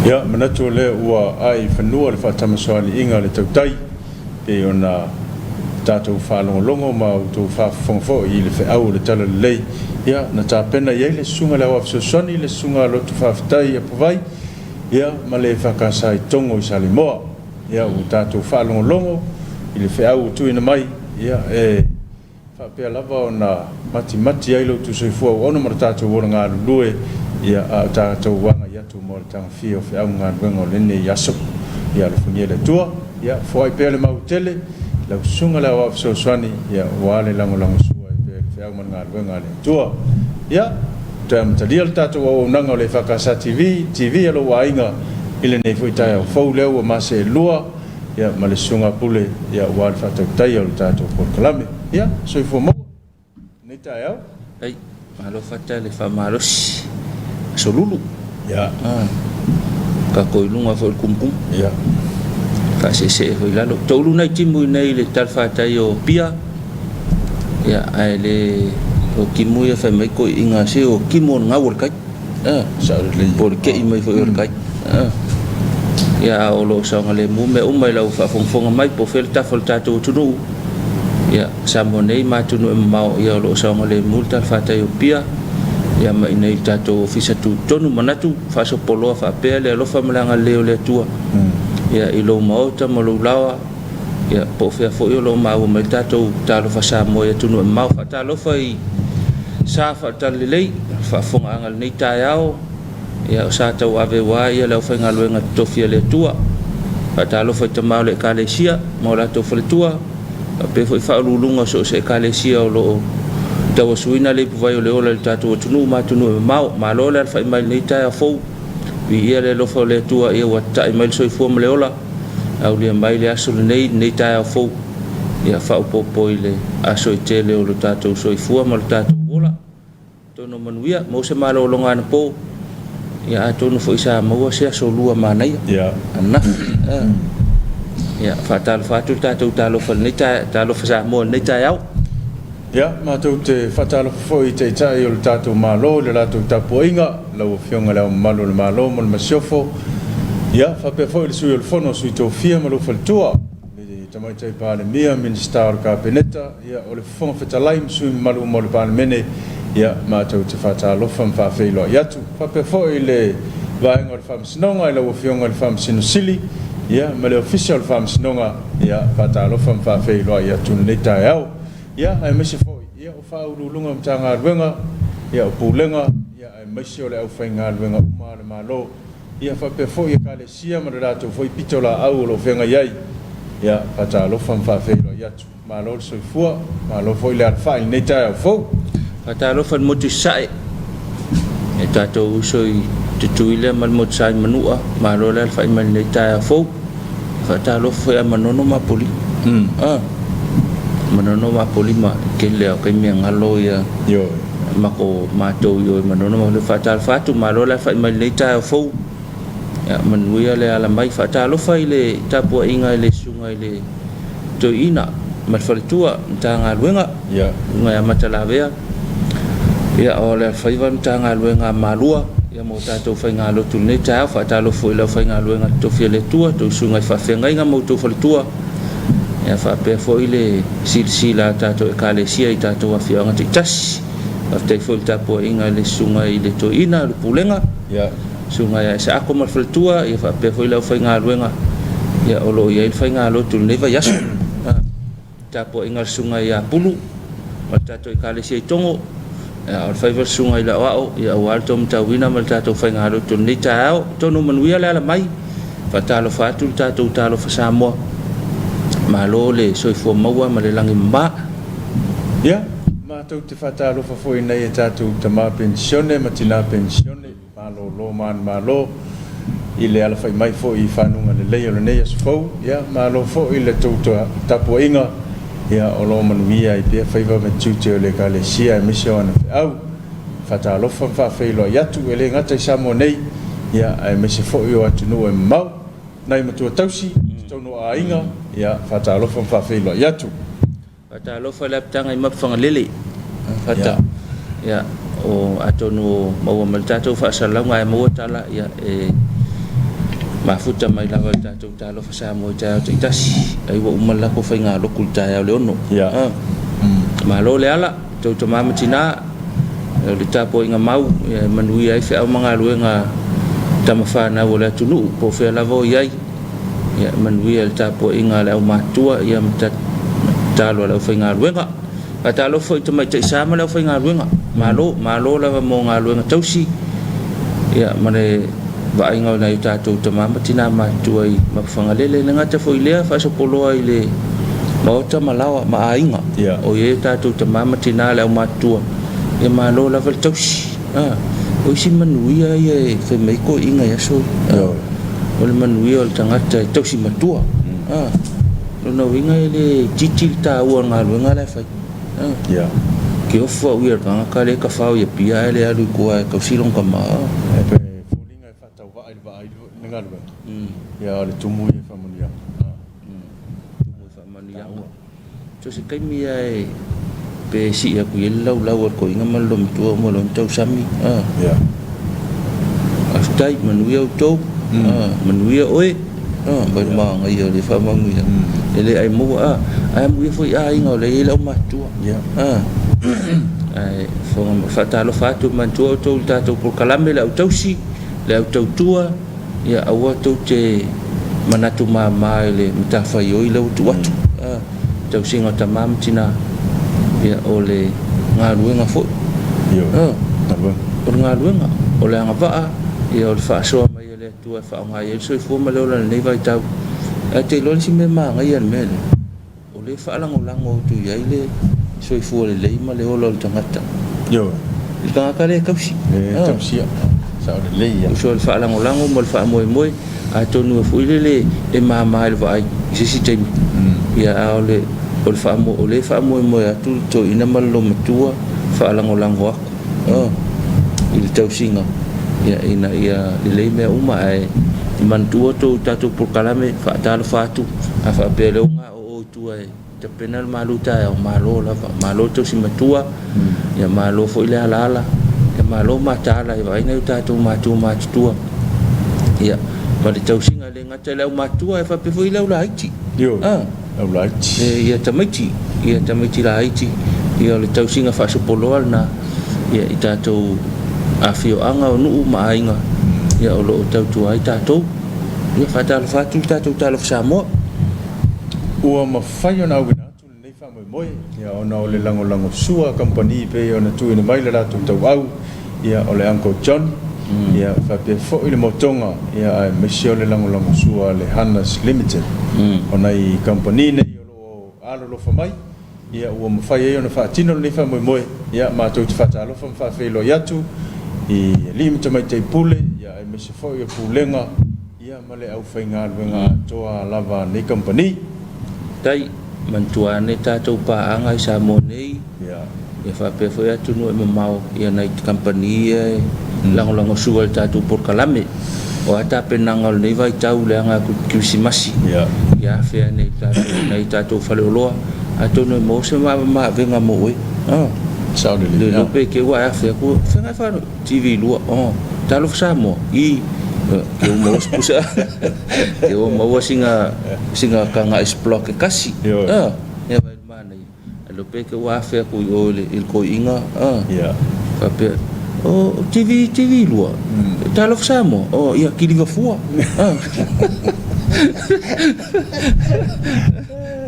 Ya manatu le ua ai whanua le whatamaswani inga le tautai pe ona tātou whalongolongo ma utou whawhongfo i le whaau le tala le lei ia na tāpena iei le sunga le wafsosoni le sunga lotu whawhtai e pawai ia ma le whakasai tongo i Salimoa ia u tātou whalongolongo i le whaau tuina mai ia e whapea lava o na mati ai lo tu soifua o ono mara tātou ora ngā lue ia a tātou wanga ia tu mo le tanga fia o whaau ngā ruenga o lene i aso ia le fungia le tua ia fwai pea le mautele lau sunga le wafsosoni ia wale lango sua i pea le whaau man ngā ruenga le tua ia te matalia le tātou o nanga o le whakasa TV alo wainga ile nei fuitai au fau leo o mase e lua ia ma le sunga pule ia wale whatau tai o le tātou por kalame ia soifua mau nei tai au ai malo fata le whamarosi solulu ya ka koilunga fo kumkum ya ka se fo lalo tolu nei timu nei le tal fata yo pia ya ai le o kimu ya fa mai ko inga se o kimon ngawol kai sa le por ke i mai fo yor kai ya o lo sa ngale mu me mai lau fa fonga mai po fel ta fol ta tu tunu ya samonei ma tunu mau ya lo sa ngale mu tal fata yo pia ya mai nei tato ofisa tu tonu manatu fa so polo fa pele lo fa malanga leo le tua ya ilo mau ta malo lawa ya po fe fo yo lo mau mai tato ta lo fa sa mo ya tunu mau fa ta lo fa i sa fa ta le fa fonga ngal nei ta yao ya sa ta wa ve wa ya lo fa ngal wenga to fia le tua fa ta lo fa ta mau le kalesia mo la to fa le tua pe fo fa lulunga so se kalesia o lo tawa suina le puwai o le ola le tātou tunu e mau malo le alfa imai nei tai a fou wi ia le lofo le tua ia wata imai le soifua ma le ola au lia mai le aso le nei tai a fou ia whau popo i le aso i tele o le tātou soifua ma le tātou ola tono manuia mo se malo o longa ana po ia a tono fo isa maua se aso lua manai ana ia whatalo whatu tātou talofa nei tai talofa sa mo nei tai au ya mātou te whatalo foi te tai o le tātou malo le lātou tapuinga lau fionga leo malo le malo mo le masiofo ya whapea foi le sui o le fono sui tō fia malo whalitua le tamai tai pāle mia minista o le kāpeneta ya o le fonga whetalai msui malo mo le pāle mene ya mātou te whatalo wham whawheiloa yatu whapea foi le vaenga o le whamsinonga i lau fionga le whamsino sili ya ma le official whamsinonga ya whatalo wham whawheiloa yatu nei tai au ya ai mesi foi ya o fa ulunga mtanga ruenga ya o pulenga ya ai mesi ole au fainga ruenga uma le malo ya fa pe foi ka le sia ma dato foi pitola au lo fenga yai ya pata lo fam fa fe lo ya tu malo so fua malo foi le alfa il neta fo pata lo fan motu sai e tato so i tuile mal mot sai manua malo le alfa mal neta fo pata lo foi manono ma poli manono ma polima ke leo ke mi ngalo ya yo mako mato yo manono ma le fatal fatu malo la fa mai leta fo ya manuia le ala mai fatal fa ile tapo inga ile sunga ile to ina mal faltua tanga luenga ya ngai matala vea ya ole fa ivan tanga luenga malua ya mo tato fa ngalo tu neta fatal fo ile fa ngalo luenga to fiele tua to sunga fa fenga inga mo to faltua ya fa pe fo ile silsila tato e kalesia i tato wa fia ngati tas after fo tapo inga le sunga ile to ina le pulenga ya sunga ya sa ko mal faltua ya fa pe fo ile fa nga luenga ya olo ya fa nga lo tu neva ya tapo inga sunga ya pulu ma tato e kalesia i tongo ya fa sunga ile wa ya wa to mta wina mal tato fa nga lo tu ni tao to no manuia la mai fa talo fa tu tato talo fa samo malo le soifua maua ma le langi mba ya mātou te whatalo whafoi nei e tātou tama pensione ma tina pensione malo lo man malo i le ala whai mai fo i whanunga le leo le nei asu fau ya malo fo i le tautua tapua inga ya o lo manuia i pia whaiva me tūte o le ka le sia e misio ana au whatalo whawhawhailoa yatu e le ngata i samo nei ya e mese fo i o atu nua e mau nai matua tausi tono a inga ya fatalo fam fa fe lo yatu fatalo fa la tanga ma fanga lele fata ya o atono mawa maltato fa salanga e mo tala ya mafuta mai lava tātou tālo whasamo i tāo te itasi ai wa umala ko whainga loku tāo le ono ma lo le ala tau ta mamatina le tapo inga mau manui ai whea mga luenga tamawhana o le atunu po whea lavo iai manui le tapo inga le au matua ia mta tālo le au whainga luenga ka tālo whai ta mai te isama le au whainga luenga ma lo lava mo ngā luenga tausi ia mane vai ngau nei tātou ta mamatina matua i mawhangalele na ngata fo ilea whasapoloa i le maota malawa maainga o ye tātou ta mamatina le au matua e malo la val tausi o si manuia e fe mai ko inga ya so o le manuia o tangata tausi matua lo na winga le titil ta ua nga luenga le fai ki ofa uia kanga ka le ka fau ya pia ele alu kua ka silong ka ma pe fulinga e fatau vai nga luenga ya le tumu e famunia tumu famunia to se kai mi ai pe si aku lau ko inga malo mtua mo lo tau sami aftai manuia to manuia oi ba ma ngai le fa mangu ya ele ai mo ai mo foi ai nga le lau matua ai fo fatalo fatu mantua to tato por kalame le tausi le tau tua ya awa to te manatu ma le mtafa yo ile tu watu tau singa tamam tina ya ole ngaluenga fo ngaluenga ole nga va ya ole fa so mai le tu fa nga ye so fo ma le nei vai tau te lo si me ma nga yan men ole fa lango tu ya ile so fo le ma le ole tangata yo ka ka le kapsi sa le ya so fa lango mo fa mo a tonu fo ile e ma le vai si te ya ole ol fa mo atu to ina malo matua fa lango il tau singa ya ina ia le me uma ai mantua to tatu por kalame fa tal fatu afa pele nga o tu ai te penal maluta o malo la malo to si matua ya malo fo ile ala ya malo matala ya ina tatu matua ya ma le tau singa le ngata le matua fa pe fo ile la iti ia tamaiti la haiti ia le tausinga whasopoloa na ia i tātou a whio anga o nuu maainga ia o loo tautua ai tātou ia whatalo whatu tātou talo whasamoa ua mawhai o nau gina atu nei whamoe ia o na o le lango sua company pe o na tuina mai le ratu tau au ia o le Uncle John ia whapea fo i le motonga ia ai mesi o le lango sua le Hannes Limited o nei company nei o alo lo famai ia ua mawhai e o na whaatino nei whamoe ia mātou te whaatalo whawhawhelo iatu i limita mai te pule ia ai mesi fo i a pulenga ia male au whainga luenga toa lava nei company tai mantua ne tātou paanga i Samoa nei ia whapea fo i atu no e mamau ia nei company lango sual tātou por kalame o ata penangal nei vai tau le anga Krismasi ia fea nei tātou whaleoloa atono mo se ma venga mo saudi le lope ke wa fea ko fenga fa TV lua talo Samoa i ke mo spusa ke mo singa kanga explore ke kasi ya vai mana lope ke wa fea ko ole il ko inga fa pe TV lua talo Samoa ia kiliga fua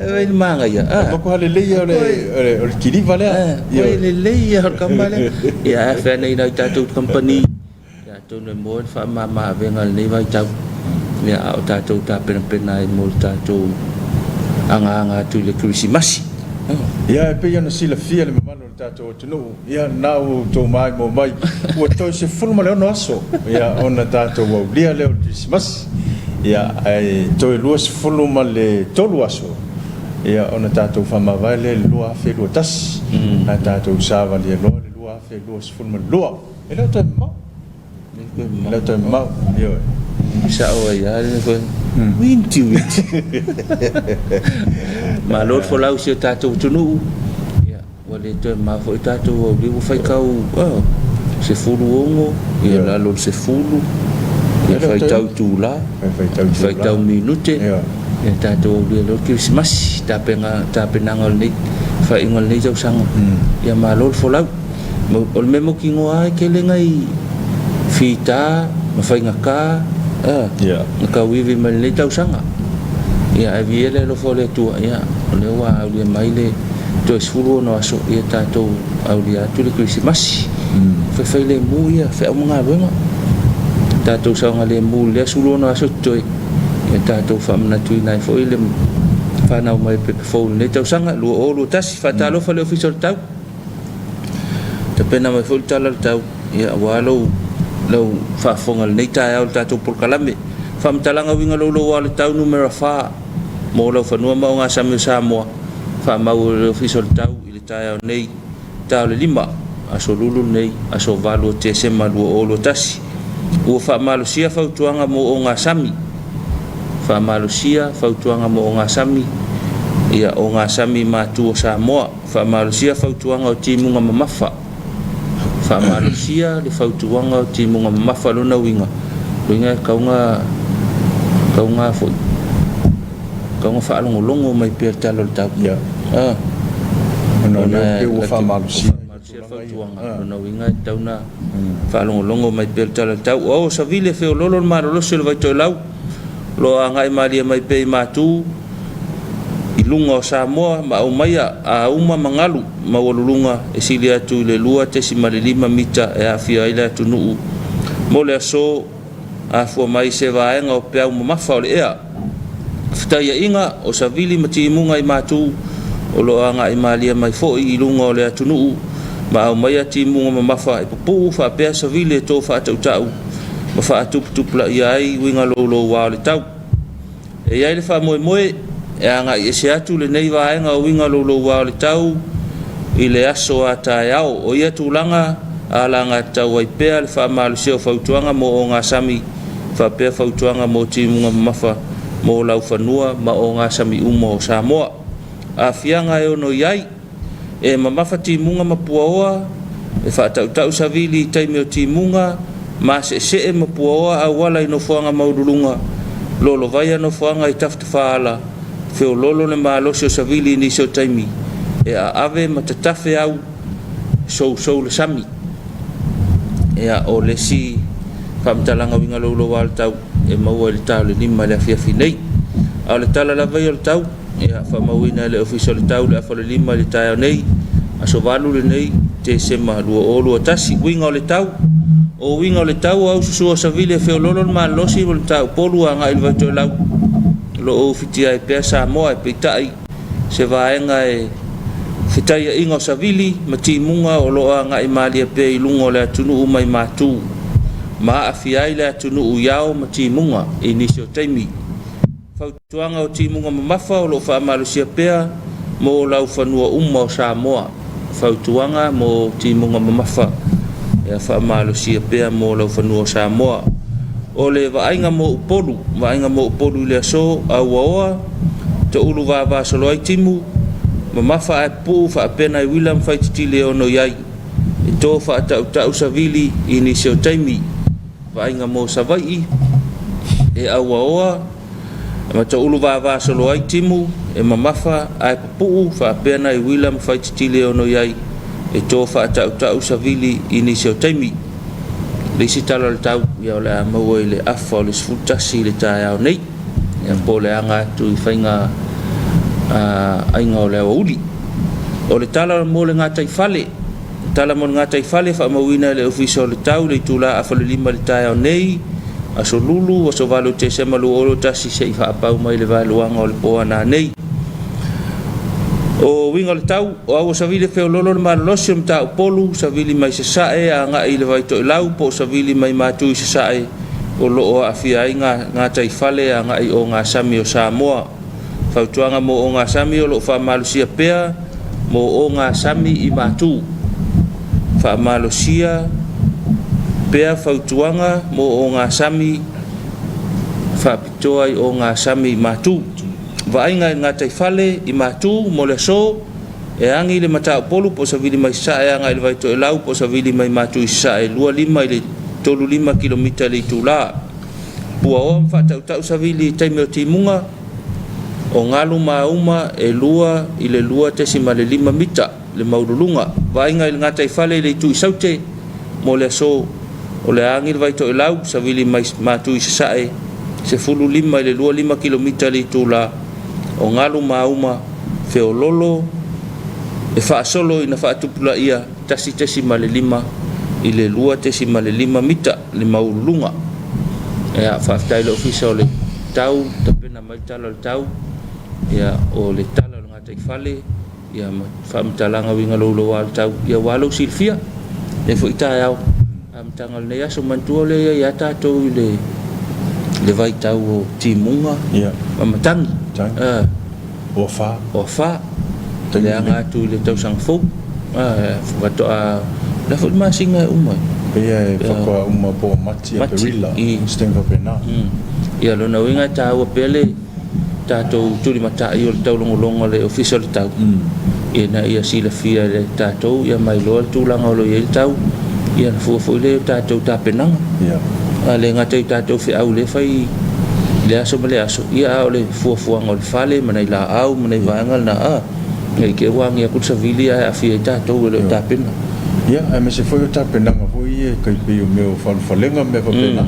vai manga ya ko hale leia o kiliva le le leia o kamale ia fa nei na tatu company ya to no mo fa mama venga nei vai tau ia o tatu ta pena mo tatu anga tu le Krismasi ia pe ia na sila fia le mamano tatu tunu ia nau to mai mo mai o to se fulma le no aso ia ona tatu o lia le Krismas ia ai to luas fulma le tolu aso ia ona tatu fama vai le lua fe lua tas a tatu sava le lua fe lua fulma lua ele to ma io sa o ia le ko winti ma lor fo lau se tatu tunu ia wale to ma fo tatu o li fai kau se fulu ongo ia la lor se fulu ia faitau tula faitau minute ia tatou le lo Christmas tapenanga nei faingol nei tau sanga ia malol folau o le memo ki ngoa ke le ngai fita ma fainga ka ka wivi ma le tau sanga ia aviele lo fole tu ia le wa le mai le to sfulu no aso ia tatou au dia tu le Christmas fa le mu ia fa mga wenga tatou sanga le mu le sulu no aso toi ia tatou fa mna tu nai fo ile fa na mai pe phone le tau sanga lu o lu tas fa talo fa le official tau te pena mai fo tala tau ia walo lo fa fongal nei ta au tatou por kalame fa mtalanga winga lo wale tau numero fa mo lo fa no ma nga sa mo fa mau le official tau ile ta nei tau le lima aso lulu nei aso valo te se malu o lo tas o fa malu sia fa tuanga mo o nga sami fa malusia fa tuanga mo nga sami ia o nga sami matu sa mo fa malusia fa tuanga o timu nga mamafa fa malusia le fa tuanga o timu nga mamafa lo na winga kaunga fo kaunga fa longo mai per talo tau ya no le fa malusia fa tuanga lo na winga tauna fa longo mai per talo tau o sa vile fe lolo marolo se vai to lau lo angai malia mai pe matu ilunga o Samoa ma o mai a uma mangalu ma wolulunga e silia tu le lua te si malilima mita e afia ila tu nuu mo le aso a fua mai se vaenga o pea mafa o le ea fitaia inga o savili mati imunga i matu o lo angai malia mai fo ilunga o le atu nuu ma o mai ati imunga mafa e pupu fa pea savili e to fa atau ma fa atup-tup la iai winga lo wa le tau e iai le fa moe e anga i se atu le nei vaenga o winga lo wa le tau i le aso a taiao o ia tūlanga a langa tau ai pea le fa malu seo fautuanga mo o ngā sami fa pea fautuanga mo timunga mafa mo lau fanua ma o ngā sami umo o Samoa a fianga e ono iai e mamafa timunga mapua oa e fa tau savili taimi o timunga ma se mapua a wala ino fuanga maudulunga lolo vai no fuanga i taftafaala feo lolo le malosio savili ni so taimi e a ave matatafe au so le sami e a o le si famtalanga winga lolo wal tau e maua le tau le lima le afia finei a le tala la vai o le tau e a famawina le official tau le afa le lima le tau nei a so valu le nei te sema lua o lua tasi winga o le tau o winga le tau au susua savile feo lolo ma losi o le tau polu anga il vaito lau lo o fitia e pea Samoa e peitai se vaenga e fitai inga o savili ma timunga o lo anga i malia pea i lunga o le atunu umai matu ma afiai le atunu uyao ma timunga i nisi o taimi fautuanga o timunga mamafa o lo fa malusia pea mo lau fanua o Samoa fautuanga mo timunga mamafa e fa malusia pea mo lau fanua Samoa o le vainga mo upolu le so aua te ulu va solo ai timu mamafa e pu fa pena i William faiti le ono yai e to fa ta usavili ini se taimi vainga mo savai e aua ma te ulu va solo ai timu e mamafa e pu fa pena i William faiti le ono yai e to fa ta usavili ini se taimi le sitala le tau ia le maua i le afa o le sfutasi le taiao nei ia po le anga tu i whainga ainga o le awa uli o le tala mo le ngā taifale tala mo le ngā taifale wha mawina le ofisa o le tau le tula afa le lima le taiao nei aso lulu aso valo te semalu olo tasi se i whaapau mai le valuanga o le poana nei o winga le tau o au savile feo lolo le malolosi o mta upolu savili mai se sae a nga i le vaito i lau po savili mai matu i se sae o loo a fia i ngā taifale a nga i o ngā sami o Samoa fautuanga mo o ngā sami o loo wha malusia pea mo o ngā sami i matu wha malusia pea fautuanga mo o ngā sami wha pitoa i o ngā sami i matu vainga ngā taifale i matu mo le so e angi le mata polu po savili mai sae anga i le vaito e lau po savili mai matu i sae lua lima i le tolu 5 kilomita le tula pua o whātau savili taime o timunga o ngalu mauma e lua i le lua tesi ma le 5 mita le maurulunga vainga i le ngata i whale le tui saute mo le so o le angir vai to e lau savili mai mātui sasae se fulu 5 i le lua 5 kilomita li tula o ngalu mauma feololo e whaasolo i na whaatupula ia tesi ma le 5 i le lua tesi ma le 5 mita le maurulunga e a whaaftailo ofisa o le tau tapena mai tala le tau ia o le tala o ngata i whale ia whaamitalanga winga lolo wa le tau ia walo silfia e fo ita au amtanga le aso mantua le ia tātou le vai tau o timunga ia mamatangi o wha le anga tu le tau sang fo wato a la fo masinga umai ia e whakua uma po mati a perila stenga pena ia lona winga tau a pele tātou turi mata i o le tau longolonga le official tau ia na ia sila fia le tātou ia mai loa le tūlanga o lo ia le tau ia na fuafo le tātou tāpenanga le ngata i tātou fi au le fai le aso ma le aso ia o le fuafuanga o le fale manai la au manai vaenga na ngai ke wangi a kutsa vili a fia i tātou le tāpena ia e me se foi o tāpenanga foi e kai pe o meu falfalenga me papena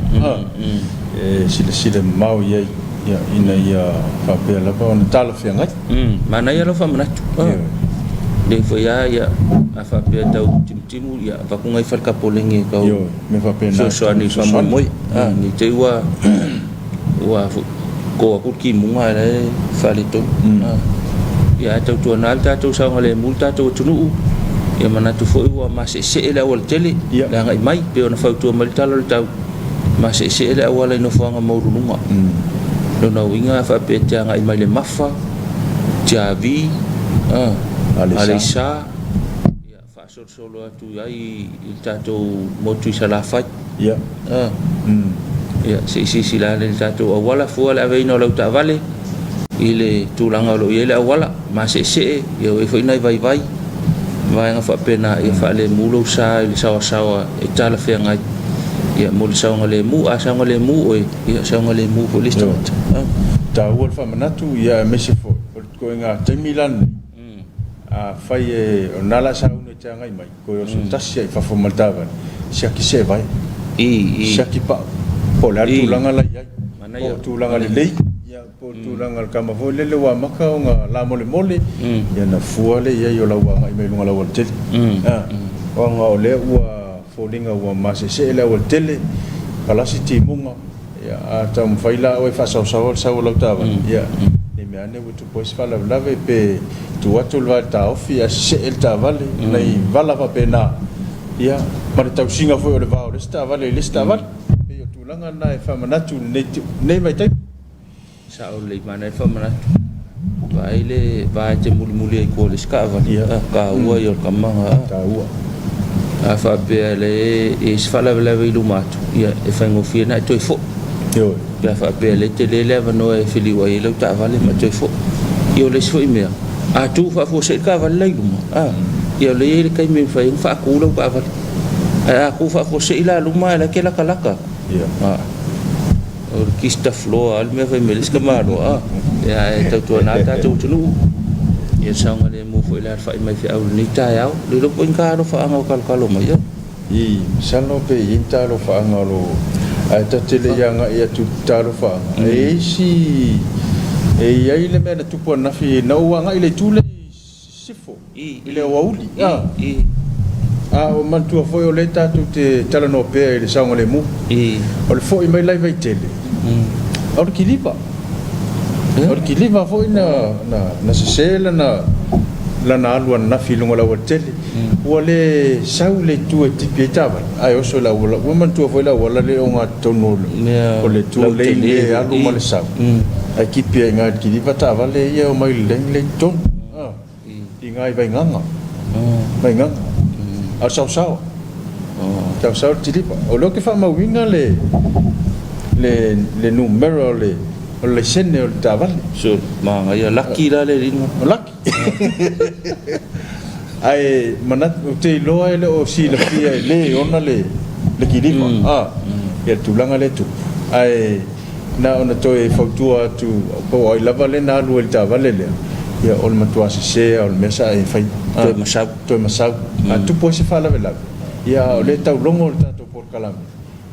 sila mau ia ia ina ia whapea lapa o na tala whia ngai mana ia lau whamanatu le foi ia a whapea tau timu ia wakungai whalkapolengi kau me whapea na soani whamamoi ni te ua koa kurki munga e whale tonu ia tau tuana al tātou saunga le mul tātou tunuu ia manatu foi ua mase se ele awal tele la ngai mai pe ona fautua mai tala le tau mase se ele awal no fanga maurunga lona winga fa pe tanga i mai le mafa javi alisa ia fa solo atu ai il tatou motu sala fa ia ia si la le tatou awala fu ala veino lo ta vale ile tulanga lo ile awala mase se ia e foi nai vai vai nga fa pena ia fa le mulo sa ile sawa e tala fe nga ia mo sa nga le mu asa nga le mu ia sa nga le mu police ta wol fa manatu ia mese fo ko nga temilan a fai e nala sa una tanga mai ko yo so tasia fa fo maltava sia ki se vai sia ki pa po la tulanga la ia o tulanga le lei ia po tulanga ka ma vo le wa maka nga la mole ia na fuale ia yo la wa mai me lunga la wol tel o nga ole wa folinga wa mase se la wol tel kala si timunga ia ata mfaila o fa sa la tava ia ni me ane wutu pois fa la lave pe tu watu va ta ofi a se el ta vale nei vala va pena ia mar ta singa foi o le va o sta vale pe yo tu langa na e fa manatu nei mai tai sa o le mana e fa manatu vai te muli ko le ska va ka ua yo kamanga ta ua a fa pe le e fa la lu matu ia e fa ngo fi na to fo yo ya fa pe le te le va no e fili wa ile ta vale ma to fo yo le so ime a tu fa fo se ka vale lu ma yo le kai me fa ku lo ka vale a ku fa fo se ila lu ma la ke la kalaka o kista flo al me fa me le ska ma no ya ta tu na ta tu tu ia sanga le mo foi la fa mai fi au ni ta ya le lo pon ka ro fa nga kal ma ya sano pe inta ro fa nga lo ai ta tele yanga ia tu ta ro fa si ia ile me tu po na fi na wa nga ile tu le sifo ile wa uli o man tu foi o le ta tu te tala no pe ile sanga le mo o le foi mai lai vai tele o kiliva foi na sesela na alu na filunga la tele wale saule tu e tipi tava ai o so la wala woman tu foi la wala le o nga tono o le tu le alu male sa ai kipi nga kiliva tava le ia o mai le ton ingai vai nganga a sao tilipa o lo que fa ma winga le numero le sene o taval so ma ia laki la le ringa laki ai manat te loa ele o si le fia le ona le kilipa ya tulanga le tu ai na ona toe fautua tu po ai lava le na lu el tavale le ia ol matua se ol mesa e fai toe masau a tu po se fala vela ia o le tau longo le tato por kalame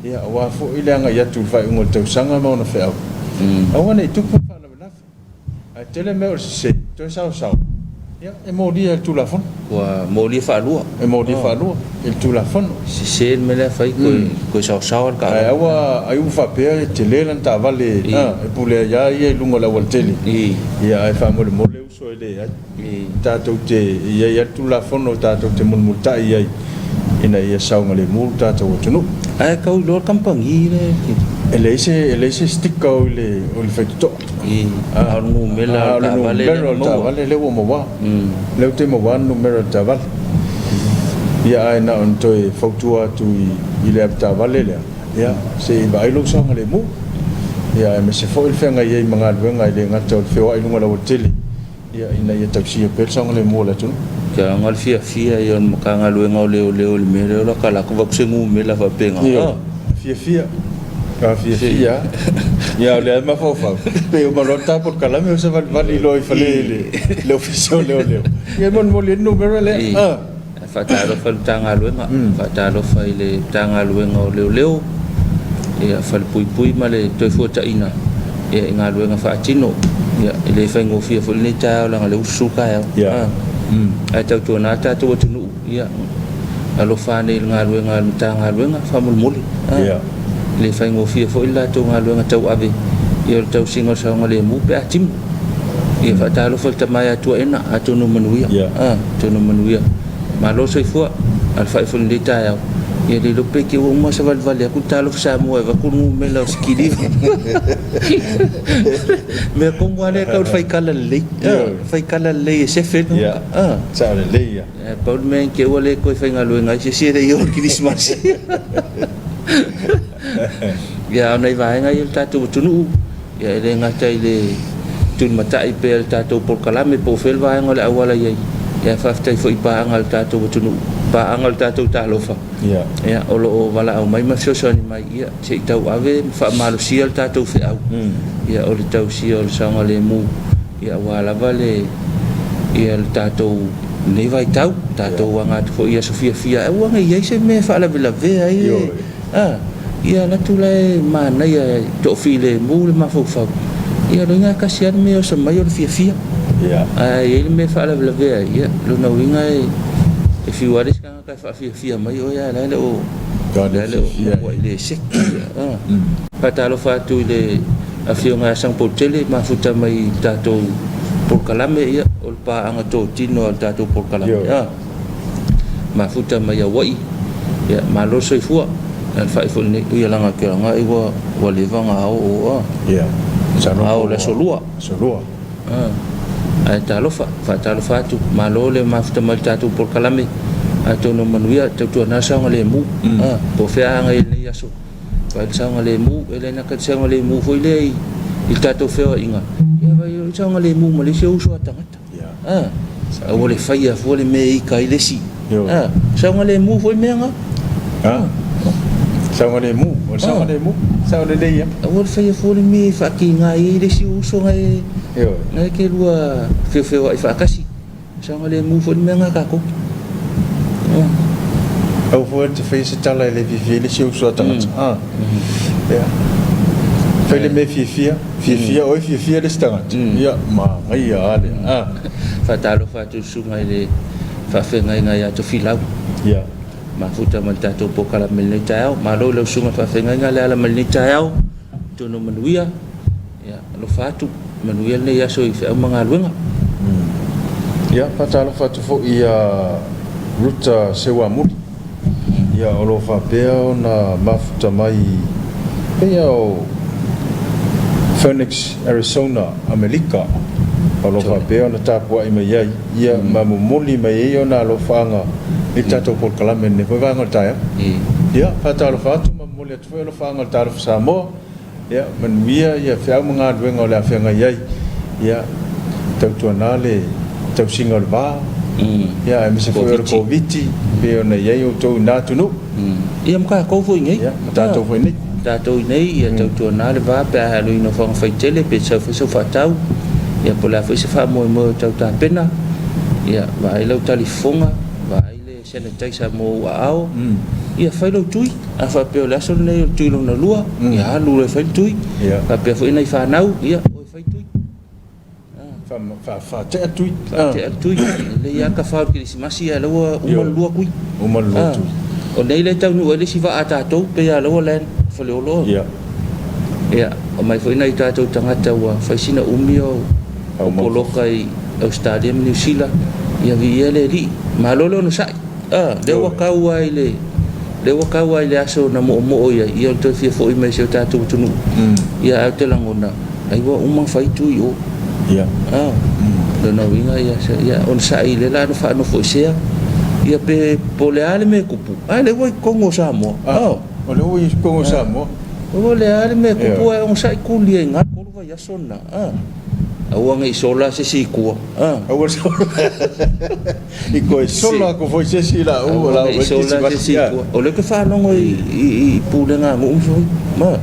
ia wa fo ile anga ia tu fai ngol tau sanga ma ona fe au awana i tu po fala vela a tele me o se toe sao ia e mo dia tu la fon wa mo li fa lua il tu la fon se me le fai ko sao ka ai awa ai u fa pe tele lan ta vale e pule ya ia lungo la wal tele ia ai fa mo le uso ele tatou te ia tu la fon o tatou te multa ia ina ia sao ngale mu tatou tunu ai kau lor kampangi le ele se sticka o le fekto a no mela ta vale le wo mo wa le te mo wa numero ta vale ia ai na on toi fautua tu i le ta vale le ia se vai lo so ngale mu ia me se foi fenga ia manga luenga ile ngato feo ai lunga la hotel ia ina ia taxi pe so ngale mu la tu ka ngal fia yon makanga luenga o le mere la kala ko va kusengu mela fa penga fia Fia. Ya le ma fofa. Pe o malota por kalame o se vali lo ifale le oficio le. Ye mon mo le numero le. Fatalo fa tanga luenga. Fatalo fa ile tanga luenga o leo. E fa pui ma le toi fota ina. E nga luenga fa tino. Ya ile fa ngo fia fo le ta la le usuka ya. Ai tau tu na ta tu tunu. Ya. Alo fa ne nga luenga tanga luenga fa mul. Ya. Le fai ngo fia fo ila to nga luenga tau ave ia tau singa sa nga le mu pe atim ia fa talo fo ta mai atu ena atu no manuia to no manuia ma lo so fo al fai fo le ta ia ia le lope ki o mo sa val vale ku talo sa mo va ku no me la skili me ko mo ale ka fai kala le se fe sa le ia pa me ke o le ko fai nga luenga se re yo Christmas ya nei vai ngai tatu tunu ya ele ngatai le tun matai pe tatu por kalame po fel vai ngol awala ya faftai foi pa ngal tatu tunu pa ngal tatu talofa ya olo wala au mai ma so ni mai ya se tau ave fa malu sial tatu fe au ya ol tau sial sanga le mu ya wala vale ya tatu nei vai tau wanga fo ya sofia wanga ya se me fa la ve ai ia na tula mana ia to file mul ma fo ia ringa kasian me o sa mayor fia ai ele me fala la ve ia lo na winga e fiwares ka fa fia mai o ia la o o ile sek patalo fatu ile afio nga sang potele ma futa mai tato por kalame ia ol pa anga to tino tato por kalame ma futa mai wai ia ma lo so fua al fai fo ni ia langa ke nga iwa walivanga o au le solua ai talo fa tu malole mafta malta tu por kalame ato no manuia tu na sanga le mu po fe anga ile yaso pa sanga le mu ele na ka sanga le mu foi le il tato fe inga ia va yo sanga le mu mali se uso atangata o le fai a fo le me ka ile si sanga le mu foi menga Sanga le mu ya. Awal fai fo le me fa ki ngai le si uso ngai. Ngai ke lua fe wa fa kasi. Sanga le mu fo me nga ka ko. Au fo te fai se tala le vivi le si uso tanga. Fai le me fia le stanga. Ya ma ngai ya ale. Fa talo fa tu su ngai le fa fe ngai ya to filau. Ya. Ma futa man tato po kala melni tao ma lo sunga fa fenga ngala ala melni tao to no manuia ya lo fatu manuia le ya so i fa manga luenga ya patalo fatu fo ia ruta sewa mu ya lo fa peo na mafuta mai peo Phoenix Arizona America lo fa peo na tapo ai mai ia mamu moli mai yo na lo fanga i tato por kalame ne fa ngal taia ya fatalo fatu ma mole tu lo fa ngal tar sa mo ya man via ya fa mga duenga la fa ngai ya tau tu nale tau singal ba ya mi se foi covid pe ona ye o to na tu no ia mka ko foi ngai ya tato foi ni tātou nei ia tautua nā le vā pe a halui no whanga whaitele pe sau whatau ia po la whaise wha moe tau tā pena ia vai lau talifonga vai le sanitizer mo ua ao ia whai lau tui a wha peo le aso nei o tui lau na lua ia halu le whai tui ka pea whai nei whanau ia oi whai tui fa te atui le ia ka whao kirisimasi a laua umalua kui tui o nei le tau nu ele si wa a tātou pe a laua len whaleolo ia o mai whai nei tātou tangata ua whaisina umi o poloka i Australia New Zealand ia vi ia le li ma lolo no sai le wakau ai le aso na mo ia ia to fia fo i mai se tātou tunu ia au te langona ai wa uma whai tui o ia no winga ia on sai le la no fa no fo sea ia pe poleale me kupu ai le wai kongo samo o le wai kongo samo o le ale me kupu ai on sai kuli nga ko vai asona au ngai sola se si ko au sola iko sola ko foi se si la o la sola se si ko o le ke fa no i pulenga mo ma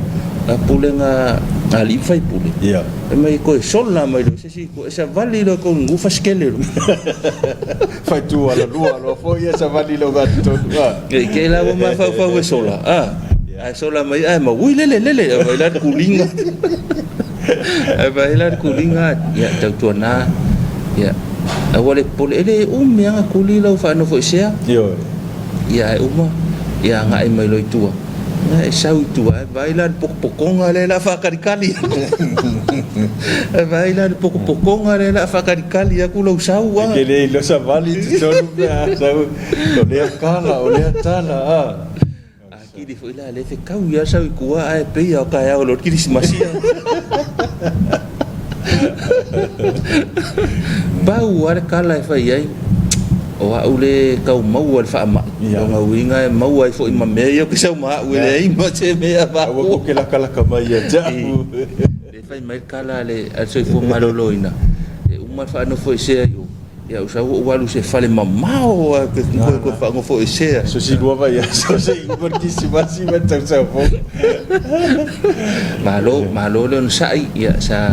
a pulenga ali fai pule ia mai ko sola mai se si ko esa vali lo ko ngufa skele fai tu ala lua lo foi esa vali lo ga to ke la ma fa sola ai sola mai ai ma ui lele vai la kulinga vai la kulinga ya tau na ya awale pole ele anga kuli lo fa no foi sea yo ya uma ya ngai mai lo tua na sau tua vai la pokonga le la fa karikali vai la pokonga le la fa karikali aku lo sau ke le lo sa vali tu sau lo le kala o le tala kiri foi la le fe kau ya sau kua ai pe ya ka ya lo kiri simasia bau ar kala fa ai o aule kau mau al fa ma nga winga mau ai foi ma me yo que sau ma we ai ma che me ba ko ke la kala ka mai ya le fa mai kala le al so fo maloloina e uma fa no foi se yo ya o sau o alu se fale mamao que ko fa ngo foi se so si do vai so se porque si va si va tau sa fo malo le on sai ya sa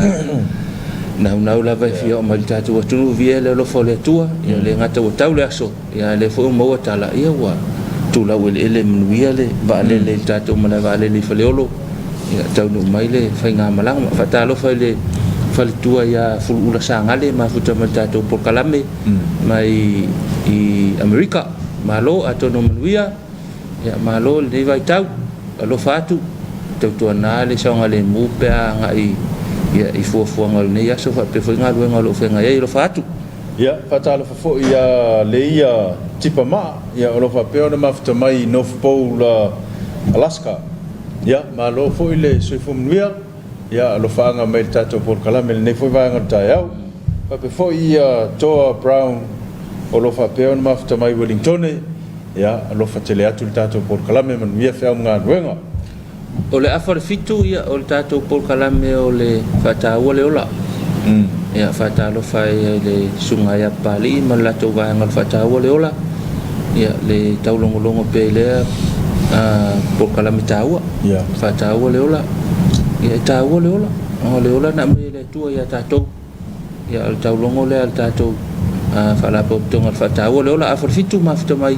nau la vai fio mal tatu tu vie le lo fole tua ya le ngata o tau le aso ya le fo mo tala ia wa tu la wel ele mnuia le va le tatu mala va le faleolo ya tau no mai le fa nga malang fa talo fa le fale tua ya fulu la sangale ma futa mal tatu por kalame mai i America malo atono mnuia ya malo le vai tau lo fatu tau na le sangale mu pe ngai ia i fuafuanga nei aso fa pe whainga luenga lo whenga ia i lo whaatu. Ia, whatala whafo ia le ia tipa maa, ia o lo whapeo na mafuta mai North Pole Alaska. Ia, ma lo fo i le soifu mnuia, ia lo whaanga mai tato por kalame le nei fo i vaanga tai au. Pape fo ia Toa Brown o lo whapeo na mafuta mai Wellingtone, ia lo whatele atu le tato por kalame manuia whea mga luenga. O le afar fitu ia o le tātou Paul Kalame o le whataua le ola. Ia whatalo whai le sunga ia pali ma le tātou vāanga le whataua le ola. Ia le taulongolongo pe lea Paul Kalame tāua. Whataua le ola. Ia tāua le ola. O le ola na me le tua ia tātou. Ia le taulongo lea le tātou whalapa o tonga le whataua le ola. Afar fitu ma whita mai.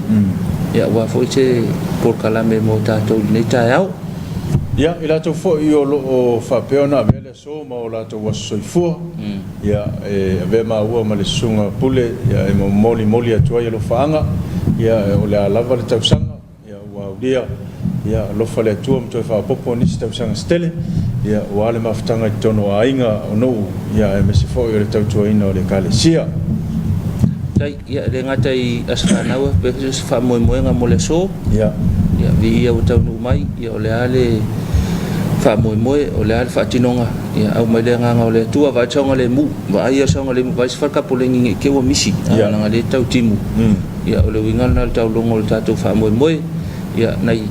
Ia wafo i te Paul Kalame mo tātou nei tai au. Ia, i lato fo i o whapeo na vele so ma o lato waso soifua. Ia, ave ma ua ma le sunga pule, ia e moli atua i lo whaanga. Ia, o le alava le tausanga. Ia, ua ulia. Ia, lofa le atua mto e whapopo nisi tausanga stele. Ia, ua ale mawhitanga i tono a inga o nou. Ia, e mesi fo i o le tautua ina o le kale sia. Tai, ia, le ngata i asakanaua, pe se whamoemoenga mo le so. Ia. Ia, vi ia o taunu mai, ia o le ale whamoemoe, o le ale whaatinonga. Ia, au mai le nganga o le tua, vai taonga le mu, vai ia saonga le mu, vai se whakapo le ngingi kewa misi. Ia, nanga le tau timu. Ia, o le wingana le tau longo le tātou whamoemoe. Ia, nei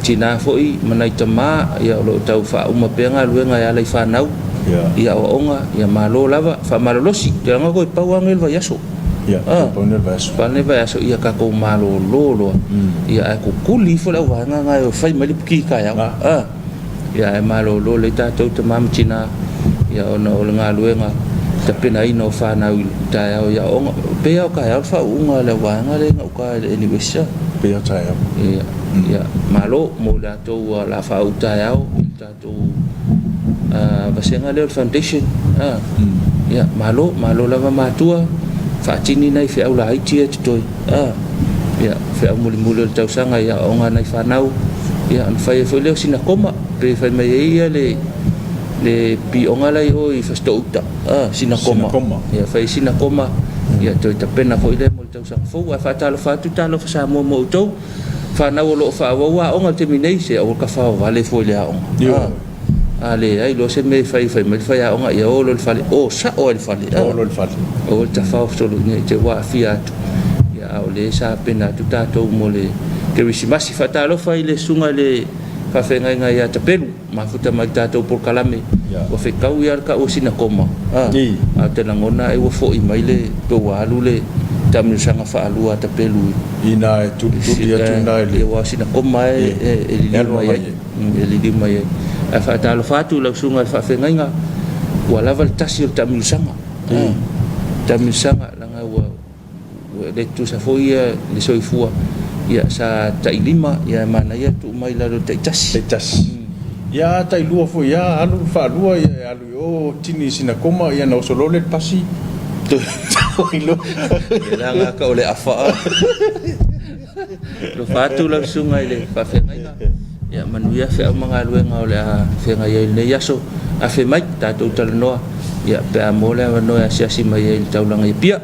tina foi, manai tama, ia o le tau whauma penga, luenga ia lei whanau. Ia o onga, ia malo lava, whamalolosi. Te anga koe pauanga elva yaso. Ia, pane vaso. Pane vaso ia ka ko malo lolo. Ia ko kuli fo la wanga nga o fai mali ki ka ya. ia e malolo le tātou te mamatina ia ona o le galuega tapena ina o whanau i taeao ia onga pea o kai au whaunga le wanga le ngau kai le eniwesa pea taeao ia malo mo le atou la whau taeao i tātou vasenga leo foundation ia malo lava matua whaatini nei whiau la haiti e tutoi ia whiau muli le tausanga ia onga nei whanau ia an whai e whai leo sina koma pe whai mai ia le pi onga lai o i fasto uta sina koma ia fai sina koma ia toi tapena foi le mo tau sang fo fa talo fa tu talo fa sa mo to fa na o lo fa wa onga te minei se o ka fa vale foi le onga ale ai lo se me fai me fai onga ia o lo fale o sa o le fale o ta fa so lo ne te wa fiat ia o le sa pena tu tato mo le ke wisi masi fa talo fa ile sunga le fa fenga nga ia tapelu mafuta mai tātou por kalame o whekau ia ka o sina koma a te langona e o fo i mai le pe walu le tamiusanga whaalua tapelu ina e tuti atu nai le o sina koma e lili mai e whaatalo whatu lau sunga e whawhengainga ua lava le tasi o tamiusanga langa ua le tu sa fo ia le soifua ia sa tailima ia mana ia tu mai la lo taitasi ia tai lua fo ia alu fa lua ia alu o tini sina koma ia no solo le pasi ilo ia nga ka ole afa lo fatu la sunga ile fa fenga ia manuia fe mga luenga ole a fenga ia le yaso a fe mai tatu talnoa ia pe amole no ia si mai il taulanga ia pia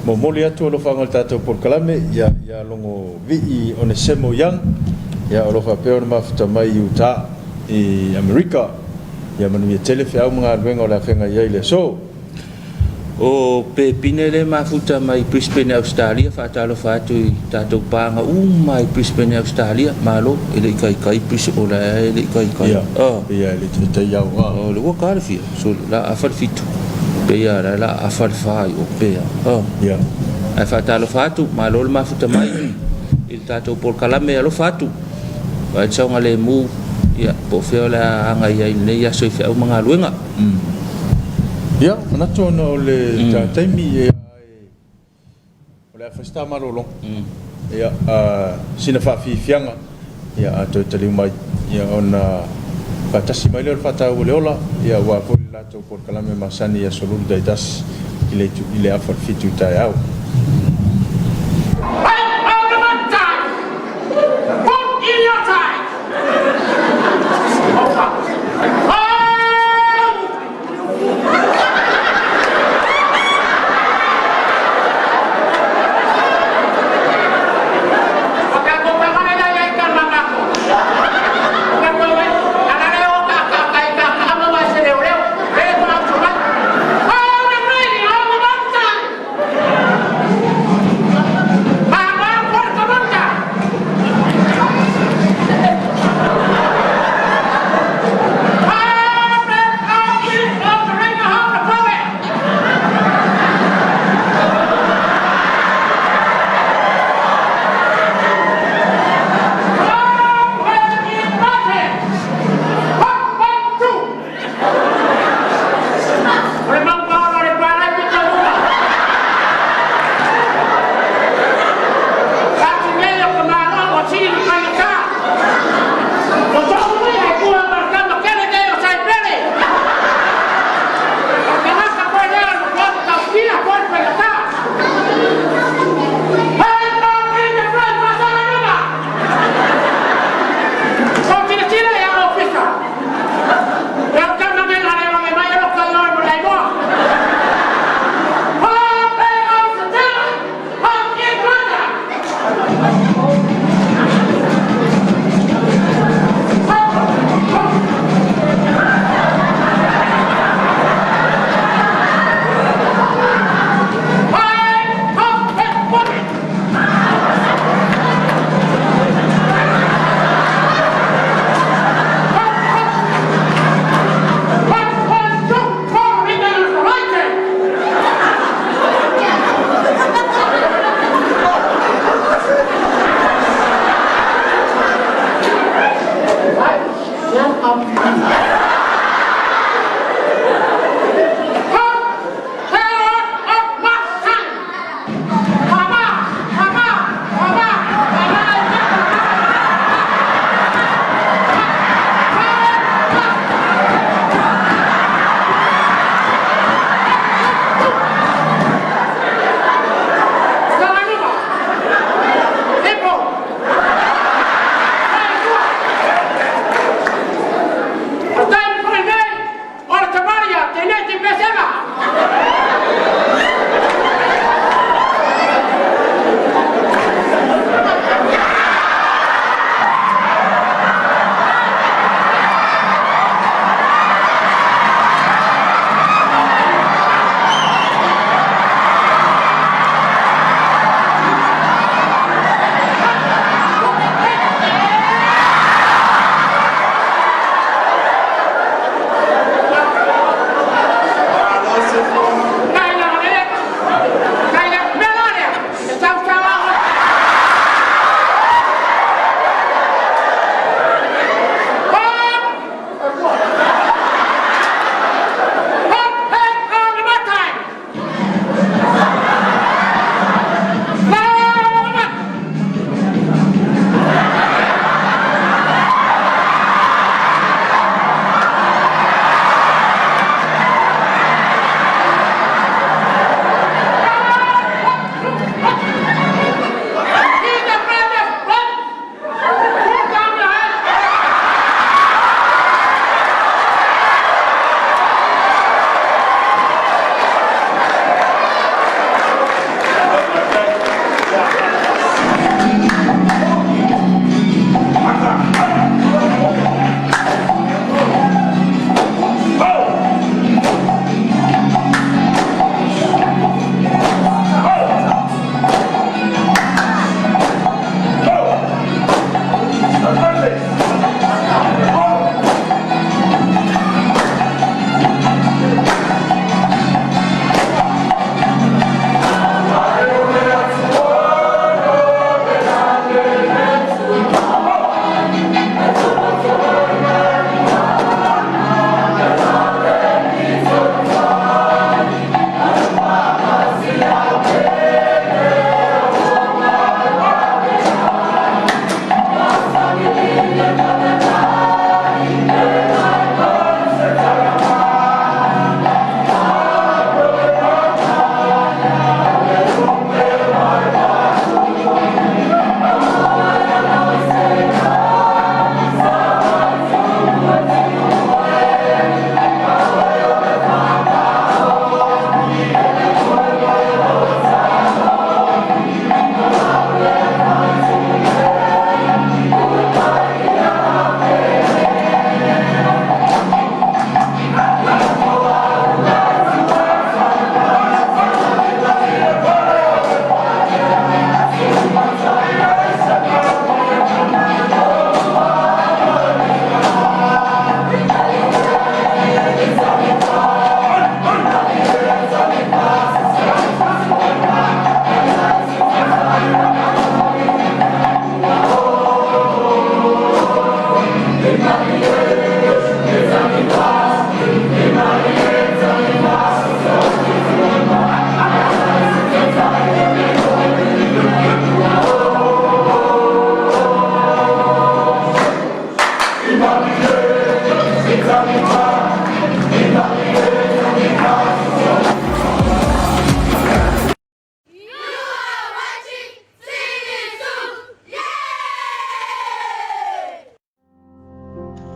mo moli atu lo fangal tatu por kalame ia longo vi one semo yang ia lo fa pe ona mafuta mai uta i Amerika ia manu ia telefe au mga luenga o la fenga ia ile so o pe pinele mafuta mai Brisbane Australia fa talo fa tu tatou panga mai Brisbane Australia malo ele kai Brisbane ola ele kai ia ele te ia o le waka fi so la afal fit pe ia la afal fa o pe ia ai fa talo fa tu malo le mafuta mai il tatou por kalame alo fa tu vai tsonga le mu ia po feo la anga ia nei ia soi feo mga luenga ia manato no le taimi o le festa marolo ia sina fa fi fianga ia ato tali mai ia ona patasi mai le fata o le ola ia wa po la to por kalame masani ia solo dai das ile afar fitu tai au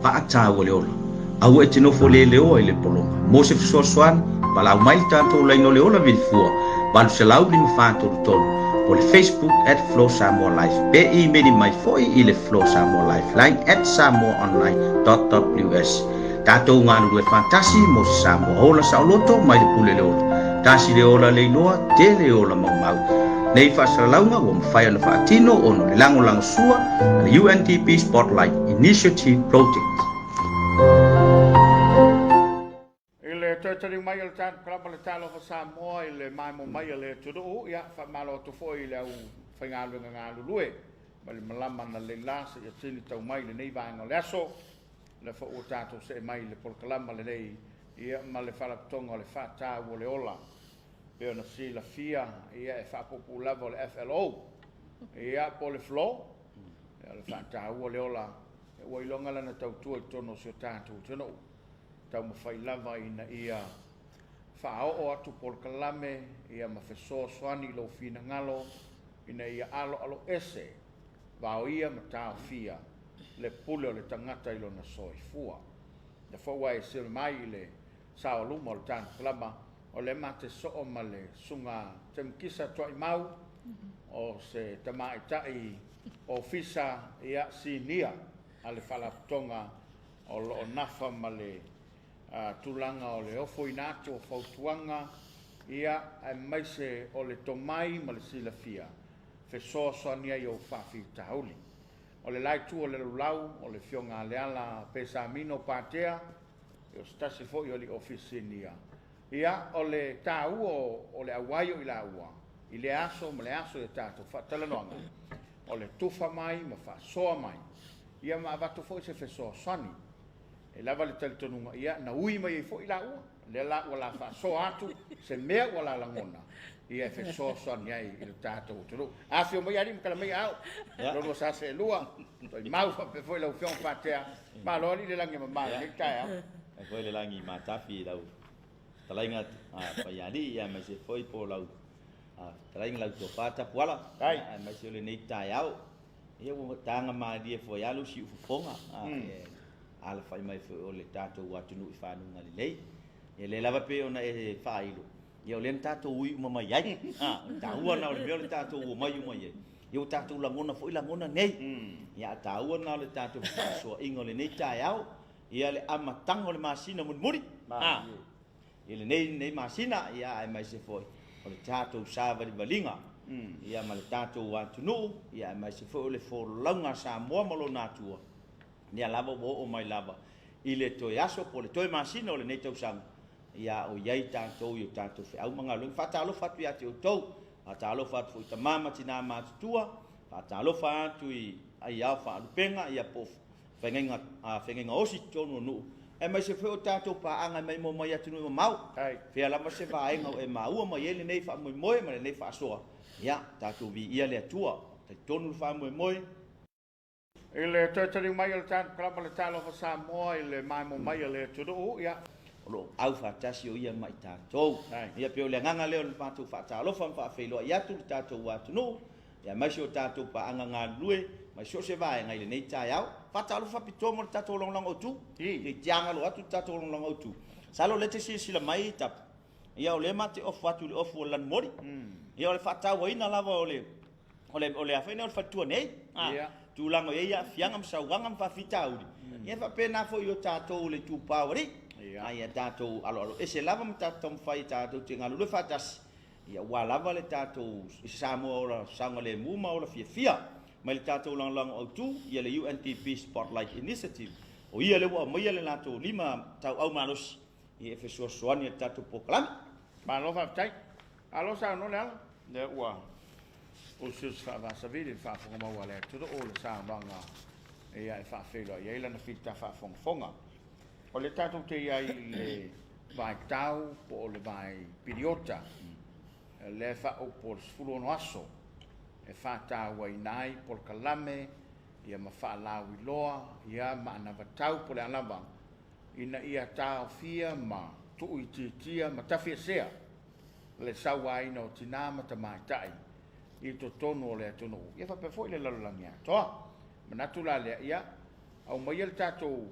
Paata o le ola. Au e tino fo le leo i le polonga. Mo se fisoasoani, palau mai tātou laino le ola vilfua. Balu se lau li mawhātoro tonu. O le Facebook @Flow Samoa Life. Pe i meni mai foi i le Flow Samoa Life. Line @samoaonline.ws. Tātou ngā lue fantasi mo se Samoa ola sa loto mai le pule le ola. Tasi le ola le inoa, te le ola mau mau. Nei whasalaunga o mwhai ana whaatino o no le lango sua le UNDP Spotlight Initiative Project. Ile tōtari mai le tāna kalama le tālo fa Samoa ile mai mo mai le tūru ia whamalo to fo ile au whaingalu ngā lulue ma le malama na le lasa ia tini tau mai le nei vaenga le aso le fa o tātou se mai le polkalama le nei ia ma le whalatonga le whātā o le ola pe ona si la fia ia e whapopu lava le FLO ia po le flow ia le whātā o le ola e wailonga lana tau tua i tono si o tātou tino tau mawhai lava ina ia whaao atu polkalame ia mawhesoa swani lo fina ngalo ina ia alo ese vao ia matao fia le pule o le tangata ilo na soifua na whaua e sir mai le sao luma o le tāna kalama o le mate so'o ma le sunga temkisa toa i mau o se tamaitai o fisa ia sinia a le whalatonga o lo nafa ma le tulanga o le ofo inato o fautuanga ia ai maise o le tomai ma le silafia fesoa soania i o whawhi tauli o le laitu o le lulau o le fionga leala pesa mino patea e o stasi fo i o le ofisinia ia o le tāu o le awaio i la ua i le aso ma le aso i tātou whatalanoanga o le tufa mai ma whasoa mai ia ma avato fo i se fesoa sani e lava le talitonunga ia na ui mai fo i la ua le la ua la whasoa atu se mea ua la langona ia e fesoa sani ai i le tātou tunu a fio mai ari mkala mai au rono sa se lua toi mau pe fo i lau fiong patea ma lori le langi ma le kai au e fo le langi ma tafi lau talainga paiali ia mai se foi po lau talainga lau to pata puala ai mai se le nei tai au ia wo tanga ma dia foi alu si ufonga ala fai mai fo o le tato watu nu ifanu ngali lei e le lava pe ona e failo ia le tato ui uma mai ai taua na le le tato o mai uma ai ia tato langona foi langona nei ia taua na le tato so ingole nei tai au ia le amatanga le masina muri ia le nei masina ia ai mai se foi o le tato sava valinga ia ma le tato watu nu ia mai se foi le fo longa sa mo malo natua nia lava o mai lava i le toi aso po le toi masina o le nei tau sang ia o iai tātou i o tātou whi au mga lungi whatalo whatu i ati o tau whatalo whatu i ta mama tina mātutua whatalo whatu i ai au whaalupenga ia po whengenga osi tonu nu e mai se wheo tātou paanga mai mo mai atu nui mau whia lama se whaenga o e maua mai ele nei wha moi moi ma le nei wha asoa ia tātou vi ia le atua tai tonu wha moi moi ile tōtari mai le tāna kalama le tālo fa Samoa ile mai mo mai le tūru ia lo au fatasi o ia mai tātou ia peo le nganga leo le pātou whaatalo whawhawhelo ia tu tātou watu no ia mai sio tātou paanga ngā lue mai sio se vai ngai le nei tai au whaatalo whapito mo tātou longlong o tu i tianga lo atu tātou longlong o tu salo le te sila mai tap ia o le mate of watu le of o lan mori ia o le whaatau ina lava o le awhene o le whatua nei tu lango ia fianga msauanga mwhawhitauri ia whapena fo i o tātou le tūpāwari ia tātou alo e se lava ma tātou mwhai tātou te ngā lule whatas ia wā lava le tātou i Samoa o la sanga le muma o la fia mai le tātou lang au tu ia le UNDP Spotlight Initiative o ia le wa mai le tātou 5 tau au malos ia fe soani tātou poklami ma lo fa tai alo sa no le ua o se fa va sa vide fa fo ma wala tudo o le sa banga ia e fa felo ia ila na fita fa fonga o le tātou te iai le vai tau po le vai piriota le fa o por sfulu no aso e fa tau ai nai por kalame ia ma fa la wiloa ia ma na vatau po le alava ina ia taofia ma tuuitiitia ma tafiasea le sauaina o tinā ma tamaitai i totonu o le atunuu ia faapea foʻi le lalolagi atoa manatu la lea ia au maia le tatou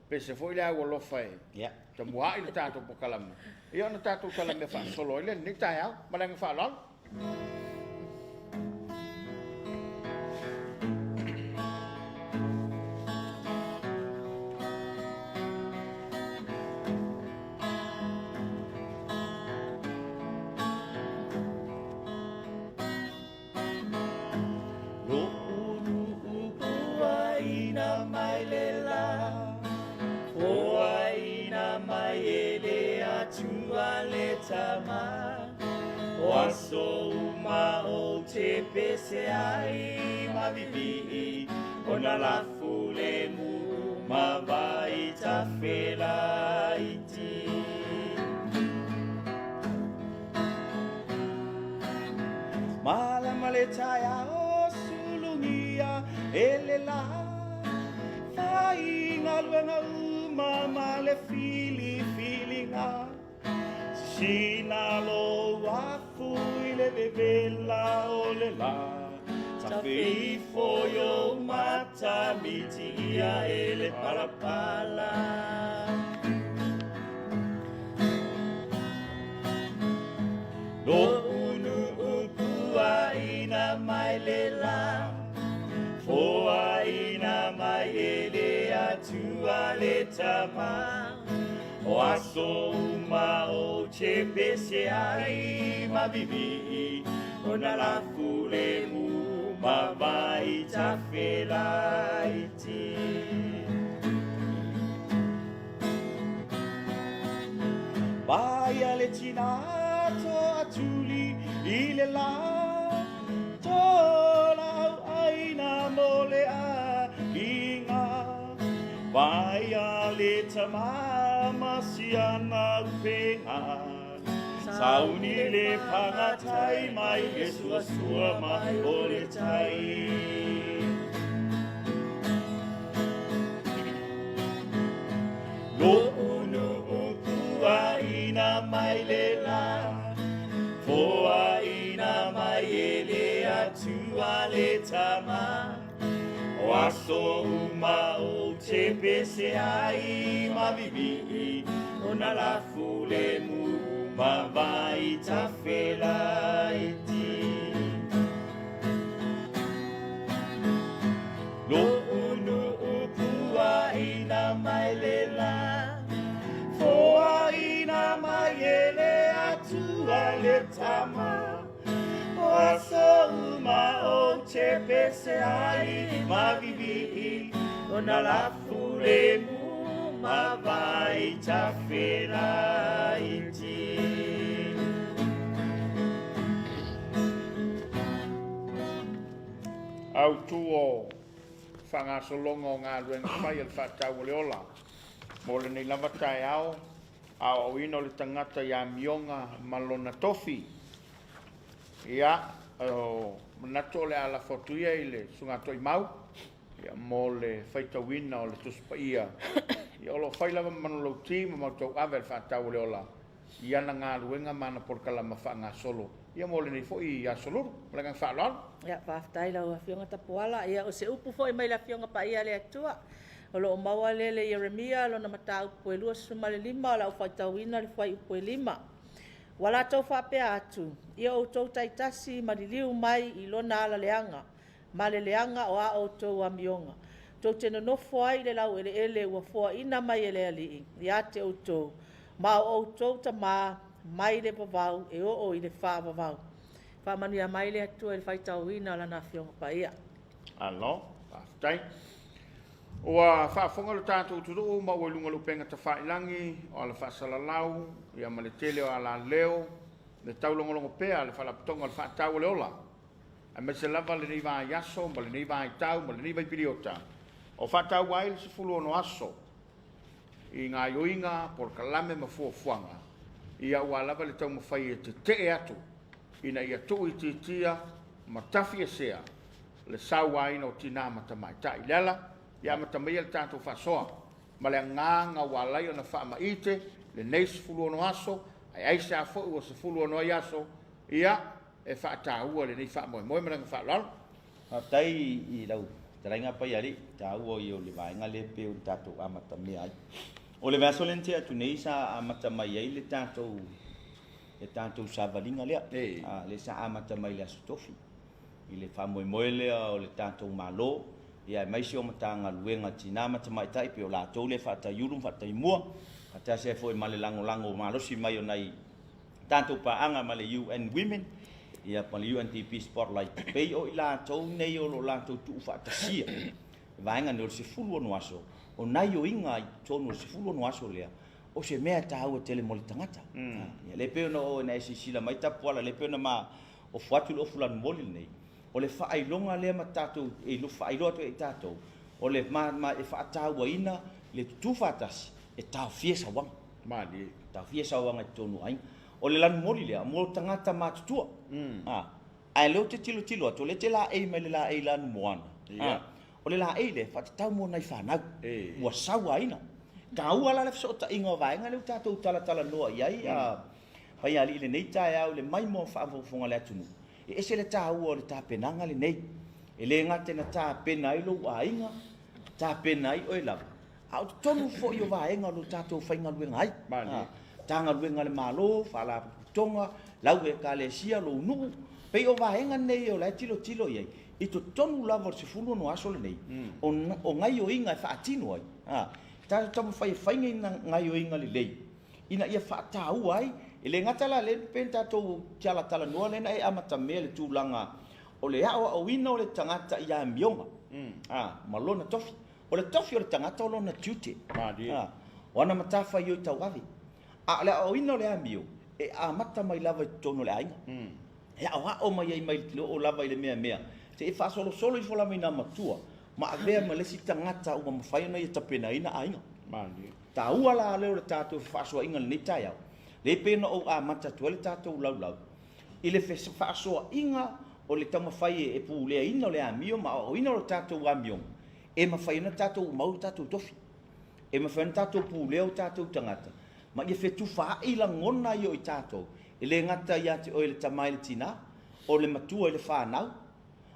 pese foʻi le aualofa e tamuaʻi le tatou pokalame ia ona tatou talamea faasolo ai le lenei taeao ma lega faaloalo Waso uma o te pese ai ma vivi ona la fule mu ma vai ta fela iti mala maletia o sulungia elela fai ngalwenga uma male fili filinga Sinalo wafu ile bebela olela Tafi foyo mata mitia ele palapala No unu upua ina mailela Foa ina maile atua letama Oaso uma o te pese ai ma vivi ona la fule mu ma vai ta fela iti Vai ale tinato atuli ile la tola aina mole a inga Vai ale tamama siana upenga Sauni le pangatai mai e sua mai ole tai No unu ukua ina mai le la Foa ina mai ele atua le tama Oaso uma o te pese ai ma vivi Ona la fule mu ma vai ta fela iti No unu upua ina mai lela Foa ina mai ele atua le tama Oaso uma o te pese ai ma vivi Ona la fule mu ma vai ta fela iti au tuo whangasolonga o ngā ruenga whai al whatau le ola. Mo le nei lava tae ao, au ino le tangata ia mionga malona tofi. Ia, manato le ala fotuia i le sungato i mau, ia mo le whaitawina o le tuspaia. Ia olo whai lava manolo ti, ma mautau awe al whatau le ola. Ia na ngā ruenga mana por kalama whanga solo. Ia mo le nei fo i a soluru, malangang whaalon. Ia, whaftai lau a fionga tapuala. Ia, o se upu fo i mai la fionga pa ia le atua. O lo o maua le Jeremia, lo na mata upu e lua suma le lima, o la ufaitawina le fai upu e lima. Wala tau whapea atu. Ia o tau taitasi mariliu mai i lona ala leanga. Ma le leanga o a o tau a mionga. Tau tena nofo ai le lau ele ua fua ina mai ele alii. Ia te o tau. Ma o tau ta ma mai le pavau e o i le wha pavau. Wha manu a mai le atua e le whaitawina la na fionga pa ia. Alo, whaftai. Ua whaafonga lo tātou turu ma ua lunga lupenga ta whailangi o ala whaasalalau ia ma le tele o ala leo le taulongolongo pea le whalaputonga le whaatau le ola a me se lava le nei vā yaso ma le nei vā i tau ma le nei vā i piriota o whaatau ai le se fulu ono aso i ngā yoinga por kalame ma fuafuanga ia ua lava le tau mawhai e te e atu ina ia tu i titia ma tafi e sea le sawa ina o tina matamai tai lela ia matamai le tātou whasoa ma le nganga walai ona fa ma ite le nei sefulu ono aso ai sa fo o sefulu ono aso ia e fa ta ua le nei fa mo mo me fa lal tai I lau taringa pa yari ta ua I o le vai nga le pe o tato amata me ai o le vaso lente atu nei sa amata mai ai le tato sa valinga le le sa amata mai le astofi I le fa mo le o le tato malo ia mai si o matanga luenga tina mata mai tai pe o la tole fa ta yulum fa tai mua ata se foi male lango malo si mai o nai tanto pa anga male UN Women ia pa UNDP Spotlight pe o ila to nei o lo la to tu fa ta sia vai nga no se fulu no aso o nai o inga to no se fulu no aso le o se mea ta o tele mol tangata ia le pe no na si sila mai ta pola le pe no ma o fatu lo fulan mol nei o le fa ai longa le matato e lo fa ai lo to e tato o le ma e fa ta waina le tu fatas e ta fiesa wang ma di ta fiesa wang e tonu ai o le lan moli le mo tangata matutua ai lo te tilo to le te la e me le la e lan moana o le la e le fa ta mo nai fa na wa sawaina ta ua la le so ta ingo vai nga le tato tala no ai fa ya li le nei ta ya le mai mo fa fonga le tunu e se le ta ua le ta penanga le nei e le ngate na ta penai lo ainga ta penai o la au tonu fo yo vaenga lo tato fainga lu ngai tanga lu ngai malo fala tonga lau e kalesia lo nu pe o vaenga nei o la tilo ye I to tonu lava se fulu no aso le nei o ngai o inga fa atino ai ta tomo fainga ngai o inga le lei ina ia fa ta ai e le ngata la le penta to tala no le nei amata mele tu langa o le o wina o le tangata ia mionga malona tofi o le tofi o le tangata o lona tute wana matafa yo tawavi le o wina o le amio e amata mai lava tono le ainga o mai o lava I le mea te e fa solo I fola mai na matua ma avea ma le si tangata o ma fai na I tapena ina ainga ta ua la le o le tato fa so inga le tai le pena o amata to le tato lau I le fa so inga o le tama fai e pu le ina le amio ma o ina o tato wa mio e ma fai na tato mau tato tofi e ma fai tato pu le o tato tangata ma ye fe tu fa I la ngona yo I tato e le ngata ya te o le tamai le tina o le matua le fa nau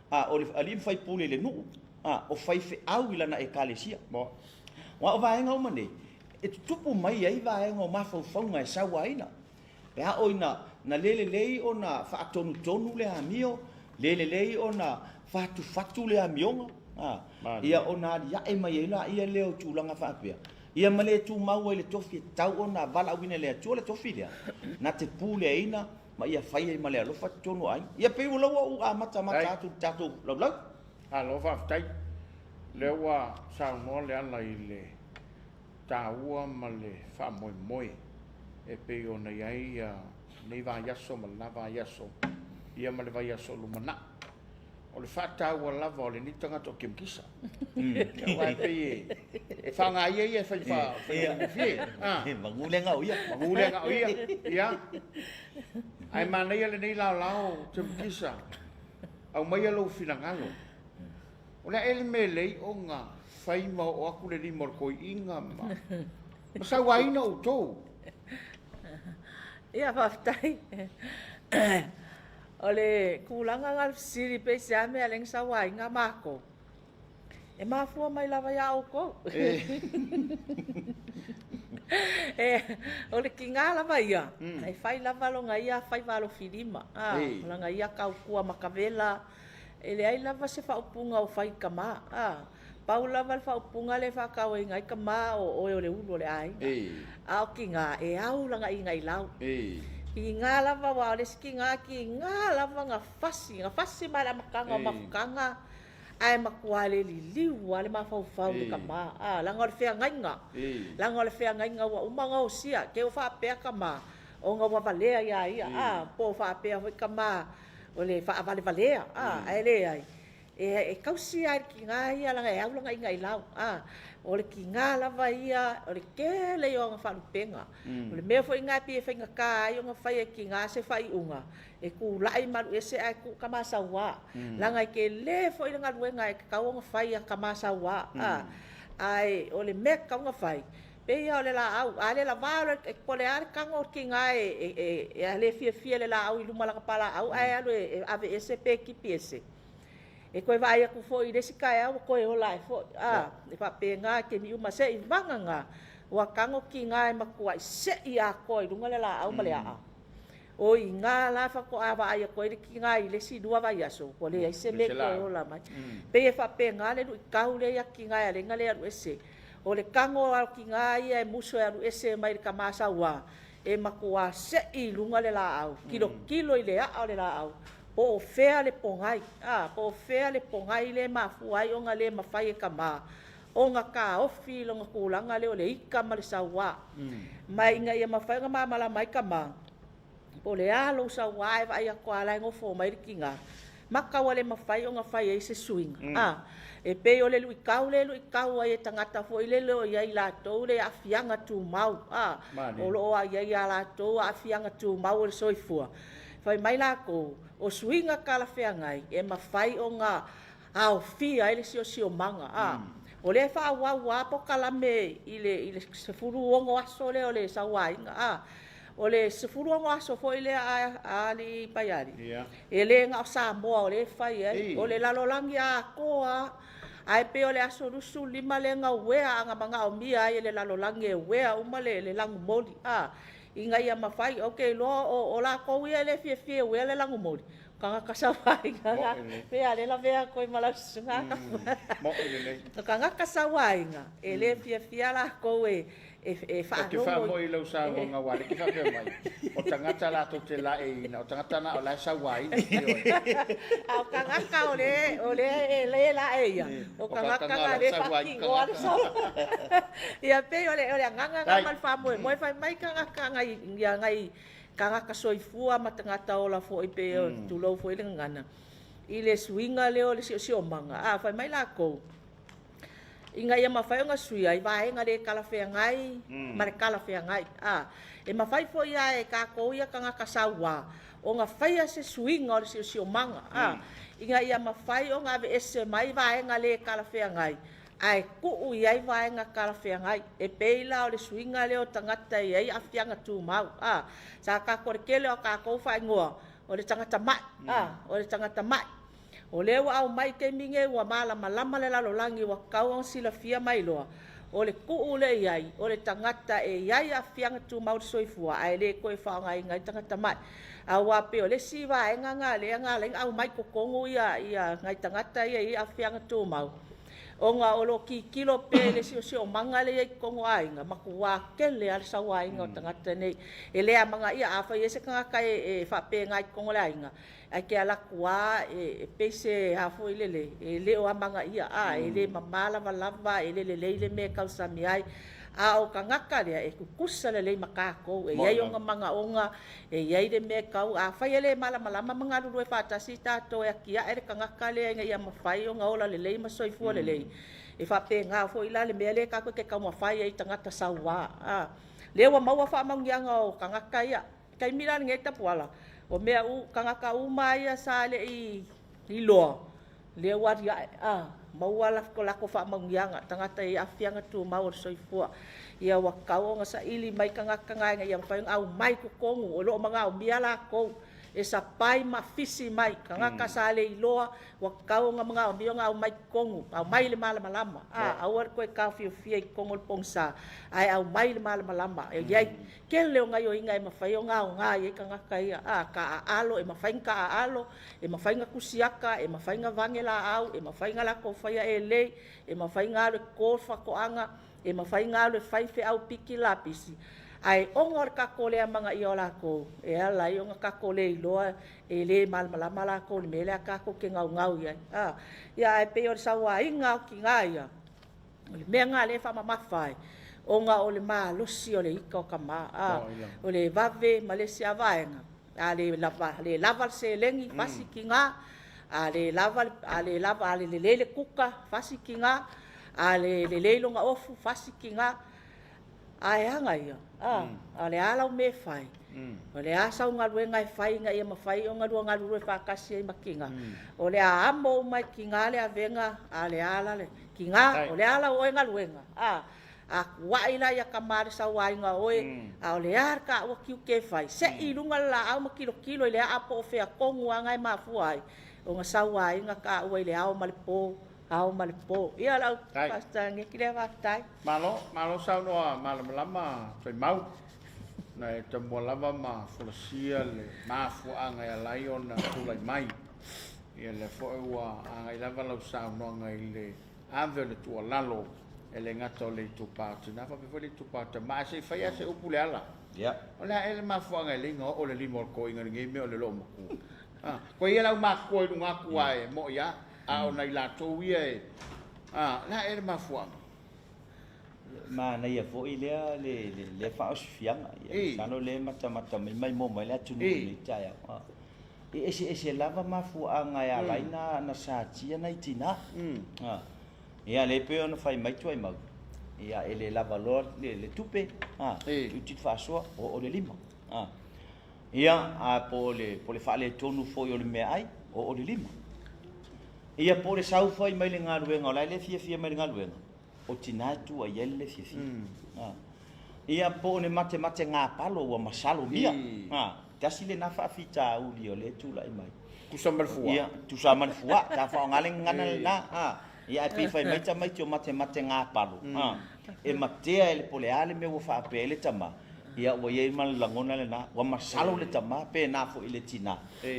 o le ali fai pu le nu o fai fe au ila na e kalesia mo wa va nga o mane e tupu mai ai va nga o mafau fonga e sawaina e a oina na lei ona fa tonu le amio lei ona fatu le amionga ia ona ia e mai ila ia leo tulanga fa pia ia male tu mau le tofi tau ona vala wina le tu le tofi le na te pule ina ma ia fai male lo fa tonu ai ia pe lo o amata tato lo lo fa tai le wa sa mo le ana I le taua ma le fa moi e pe ona ia nei va yaso ma lava yaso ia ma le va yaso lu mana o le fa taua lava o le ni tanga to kim kisa wa pe fa nga ia fa fi mangulenga o ia ia ai mana ia le nei lao kim kisa au mai lo finangalo o le ele mele o nga fai ma o aku le ni mor koi inga ma sa waina o to ia whaftai. O le kulanga ngal siri pe se ame aleng sa wai nga mako. E mafua mai lava ia o ko. O le kinga lava ia. Ai fai lava longa ia fai valo filima. Longa ia kau kua makavela. Ele ai lava se whaupunga o fai kama. Paula val whaupunga le whakau e ngai kama o le ulo le ai. Au kinga e au langa I ngai lau. Ki ngā lava wa le ski ngā lava ngā fasi mai la makanga o mafukanga. Ai makua le liu wale mafau le kama. Langa o le whea ngainga. Langa o le whea ngainga wa umanga o sia. Ke o whaapea kama. O ngā wavalea ia ia. Po whaapea hoi kama. O le whaavale valea. Ai le ai. E kausi ai ki ngā ia langa e au langa I ngai lau. O le ki ngā lava ia, o le kele I o ngā whalupenga. O le mea fo I ngā pi e whainga kā ai o ngā whai e ki ngā se whai unga. E ku lai maru e se ai ku kamasaua. Langa I ke le fo I ngā ruenga e kau o ngā whai a kamasaua. ai o le me ka nga fai pe ia o le la au ale la valo e po le ale ka ngor ki nga e ale fie le la au i luma la pala au ai alo e ave SP ki piese e koe vai aku fo i desi kai au koe o lai fo e fa pe nga ke mi uma se i vanga nga wa kango ki nga e makua se i a koe lunga le la au male a o i nga la fa ko ava ai koe ki nga i le si dua vai aso ko le ai se me koe o la mai pe e fa pe nga le kau le ya ki nga le nga le alu ese o le kango al ki nga i e muso alu ese mai ka masa wa e makua se i lunga le la au kilo i le a le la au po fea le pongai po fea le pongai le mafuai o nga le mafai e kama o nga ka ofi lo nga kulanga le o le ika ma le sawa mai nga ia mafai nga mamala mai kama po le alo sawa e vai a koala ngo fo mai kinga maka wale mafai o nga fai e se swing e pe o le lui kau ai tangata fo ile le o ia la to le afianga tu mau o lo a ia la to afianga tu mau le soifua fai mai la ko o swinga kala fea ngai e mafai o nga au fi ai le sio manga o le fa wa po kala me ile se furu ongo aso le o le sawai o le se furu ongo aso fo ile ali paiari e le nga sa mo o le fai ai o le lalolangi a koa ai pe o le aso rusu lima le nga wea nga manga o mia ai le lalolangi e wea uma le langu moli inga ia mafai okay lo o la ko ia le fie we le langu moli kanga kasawai nga pe ale la vea ko mala sunga mo ile kanga kasawai nga ele fie la ko e fa no fa mo ile usa nga wale ki fa pe mai o tangata la to te la e na o tangata na o la sawai o kanga ka ole la e o kanga ka le fa ki o ale sa ia pe ole nganga mal fa mo fa mai kanga ia ngai kanga ka soifua matangata ola fo i pe tu lo fo ile ngana ile swinga le o le sio manga fa mai la ko inga ia mafai nga sui ai vai nga le kala fe ngai mare kala fe ngai e mafai fo ia e ka ko ia kanga ka sawa o nga fai se swinga o le sio manga inga ia mafai o nga ese mai vai nga le kala fe ngai ai ku ia vai nga kala fe ngai e peila o le swinga le o tangata ia afianga tu mau sa ka ko kele o ka ko fa ngoa o le tangata mai o le tangata mai o le au mai ke minge wa mala malama le lalo langi wa kau sila fia mai loa o le ku le iai o le tangata e iai afianga tu mau soifua ai le ko fa ngai ngai tangata mai a wa pe o le siwa e nga le au mai ko kongo ia ngai tangata ia afianga tu mau o nga o lo ki kilo pe le sio manga le kongo ai nga makuwa kele al sawa nga tangata nei ele a manga ia afa yese kanga kai e fa pe ngai kongo le ai nga ai ke ala kuā e pese hafo i lele e le o amanga ia e le mamala lava e le me kausami ai o kangaka lea e kukusa le makako e iai onga manga onga e iai le me kau fai ele malama mga lulu e whatasi tātou e kia e kangaka lea inga ia mawhai onga ola le masoifua le e whape ngā fo ila le mea le kako ke kau mawhai e tangata sawa lea wa maua whamangianga o kangaka ia kai mira nge tapuala o mea kangaka umai sa le i loa le wari mauala ko lako fa mangianga tangata i afianga tu mau soifua ia wa kaonga sa ili mai kangaka nga ia fa au mai ko kongu o lo manga o miala ko e sa pai ma fisi mai kangaka sa le loa wa kaonga manga o mionga au mai kongu au mai le mala malama au ko ka fi kongo pongsa ai au mai le mala malama e ia ke le nga yo inga e mafai nga nga e kangaka ia ka alo e mafai ka alo e mafai nga kusiaka e mafai nga vangela au e mafai nga la ko fai ele e mafai nga le ko fa ko anga e mafai nga le fai fe au piki lapisi ai ongor ka kole manga iola ko e ala i onga ka kole i loa e le malama la ko le mele ka ko ke ngau ia ia e pe o sawa inga ki ngaia le me nga le fa mama fai onga o le malosi o le iko kama o le vave Malaysia vaenga le lava se lengi fasi ki nga le lava le kuka fasi ki nga le longa ofu fasi ki nga ai anga ia ale ala me fai ole asa unga luenga fai nga ia mafai unga luenga lue fa kasi makinga ole amo mai kinga le avenga ale ala le kinga o le ala o enga luenga a wai la ya kamar sa wai nga oe a o le ar ka o kiu ke fai se I lunga la au ma kilo le a po fe a kongu anga ma fuai o nga sa wai nga ka o le au malipo au malipo ia la pasta nge kile va tai malo sa no malama fai mau na e te mo lava ma folasia le ma fuanga ya lion na tulai mai ia le fo ua ai lava lo sa no ngai le ave le tua lalo ele ngato le tu parte na fa pe le tu parte ma se fa ya se upule ala ya ola ele ma fuanga le ngo o le limo ko inga ngai me o le lo mo ku ko ia la ma ko lu nga ku ai mo ya a o nai la to ia la ele ma fuanga ma na ia fo ile le fa fianga ia sano le mata mai mo mai la tunu le taya ese lava mafu anga ya laina na sa tia na itina ia le pe ona fai mai tuai mau ia ele lava lo le tupe tu fa so o le lima ia a po le fa le tonu fo yo le me ai o le lima ia po le sau fai mai le ngaluenga la le fia mai le ngaluenga o tina tu ai ele fia ia po ne mate nga palo wa masalo mia tasi le nafa fita uli o le tu lai mai tu samal fuwa ia tu samal fuwa ta fa ngaleng ngana na ia pe fai mai ta mai tu mate nga palo e matea ele pole ale me wo fa pele tama ia wo ye mal langona le na wa masalo le tama pe na fo ile tina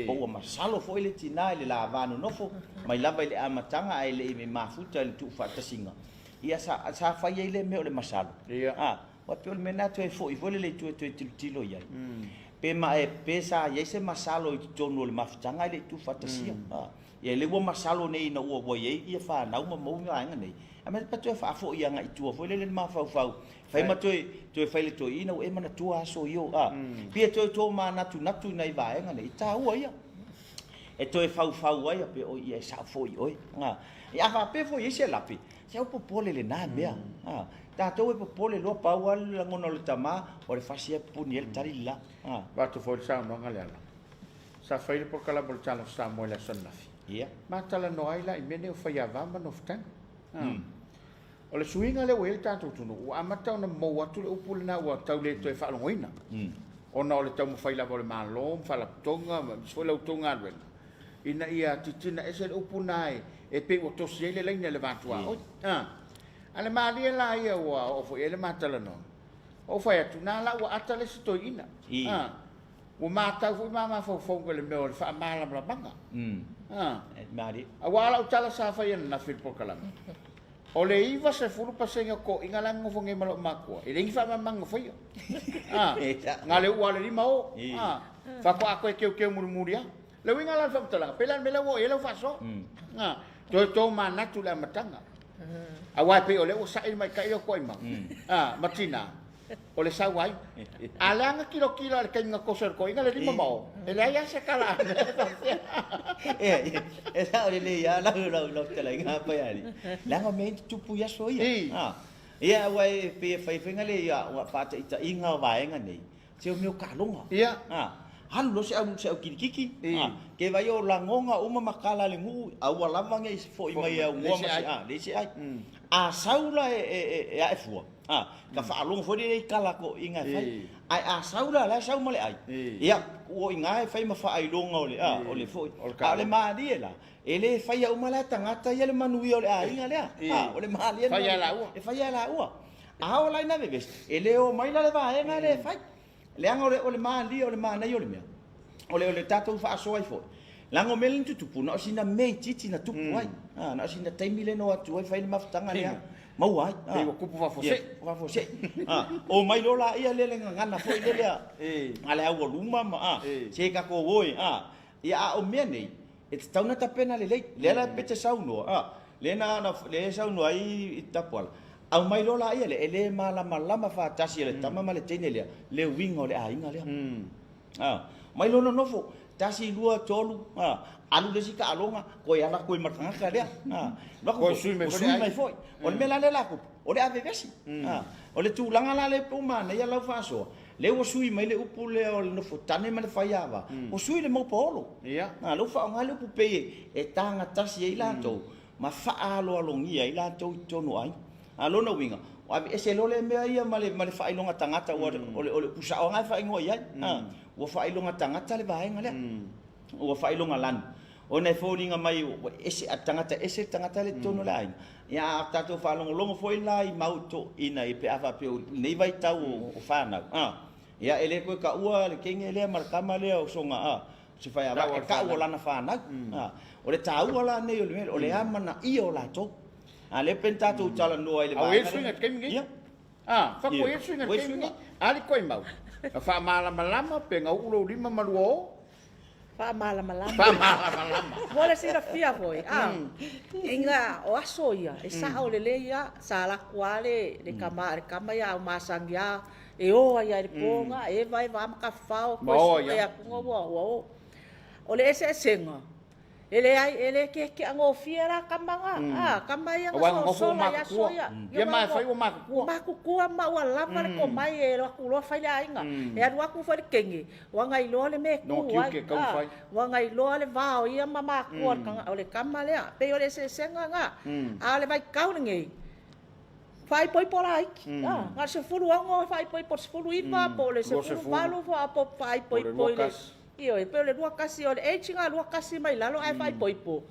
o wa masalo fo ile tina ile la vanu no fo mai lava ile amatanga ile me mafuta le tu fa tasinga ia sa fa ye ile me o le masalo wa pe me na tu fo I vole le tu tilo ia pe ma e pesa ye se masalo I tono le mafutanga le tu fatasia ye le wo masalo nei na wo ye ia fa na uma mo nga nei a me pa tu fa fo ia nga tu fo le ma fa fai ma tu fa le to ina e mana tu aso yo pe to ma na tu nei va nga nei ta o ia e to fa ia pe o ia sa fo oi nga ia fa pe fo ye se la pe se o popole le na mea ta to e popole lo pa wa la ngono le tama o le fasia puniel tarilla va to for sa no ngale ala sa fai por kala bol chalo sa mo la son nafi ia ma tala no ai la I mene o fai ava ma no ftan o le suinga le wel tanto tunu o amata na mo wa tu le upul na wa tau le to e fa longoina o na o le tau fai la bol ma lo fa la tonga so le tonga wen ina ia titina ese upunai e pe o to se le leina le vatua ale mali la ia o fo ele matala no o fa ya tuna la wa atale sto ina o mata fu mama fo le me o fa mala bla banga mari a wala o tala sa fa na fil por kala o le iva se fulu pasenga ko ingala ngo fo nge malo makua e le fa manga fo yo ngale wala li mau fa ko ako ke murmuria le winga la fa tala pela me la wo ele fa so to mana tu la matanga awai pe ole o sai mai kai ko ima matina ole sa wai alanga kilo al kai nga koser ko inga le lima mau ele ya se kala esa ole le ya la te la nga pa ya ni la nga me tu pu ya so ya ia wai pe fai finga le ya wa pa ta inga vai nga nei se meu kalonga ia han lo se kiki ke vai o langonga uma makala le ngu au lava nge fo I mai au mo le se ai a saula e fua ka fa long fo le kala ko inga fai ai a saula la sau male ai ia o inga fai ma fa ai longa o le fo ale ma diela ele fai au mala tangata ia le manui o le a inga le o le mali fai la ua a o la ina bebes ele o mai la le va enga le fai le anga o le mali o le mana yo le mea o le tatou fa so ai fo lango melen tu tupu na sina me titi na tupu ai na sina taimile no atu ai fai mafutanga le mau ai e o kupu va fo se o mai lola ia le ngana fo ile le ale au luma ma se ka ko voi ia o me nei e tauna ta pena le la pete sauno le na le sauno ai tapal au mai lola ia le malama fa tasi le tama male tene le wingo le ainga le mai lono nofo tasi lua tolu alu le sika alonga ko ya la ko matanga ka le ko sui mai foi o me la la ko o le ave vesi o le tu langa la le puma ne ya la fa so le o sui mai le upule o no fotane ma le faiava o sui le mo polo ia lo fa nga le pupe e tanga tasi e la to ma fa'aloalogia i latou tonu ai alona winga o ave ese lo le mea ia ma le fa'ailonga tangata o le pusa'o ngai fa'aigoa i ai ua fa'ailonga tangata le vaenga lea ua fa'ailonga lanu ona e fōlinga mai ese tangata le tonu le aiga ia tatou fa'alogologo foi la i mauto ina i pe afa pe nei vai tau o whanau ia ele koe ka ua le kenge lea marakama lea o songa se fai ara e ka ua lana whanau o le tāua la nei o le mele o le amana i o la tau le pen tatou tala noa i le au e swinga kemi whako e swinga kemi ali koe mau wha malama pe ngau ulo rima maruo Malama. malama Wala sira fia foi. Inga o aso ia, e sa o lele ia, sa la kuale le kama ia o masangia, e o ia le ponga, e vai maka fao ko ia kungo wo. O le ese senga. Ele ke ango fiera kamanga. Kama ia o so ia soia. Ia mai fai o maku. Maku kua ma wa lava ko mai e lo ku lo fai la inga. E adu aku fai kengi. Wa ngai lo le me ku. Wa ngai lo le vao ia mama ku kanga o le kama le. Pe o le se senga nga. A le vai kau ngi. Fai poi polai. Nga se fulu ango fai poi por fulu ipa po le se fulu valu po fai poi le. Io e pele lua kasi o le echinga lua kasi mai lalo ai fai poipo.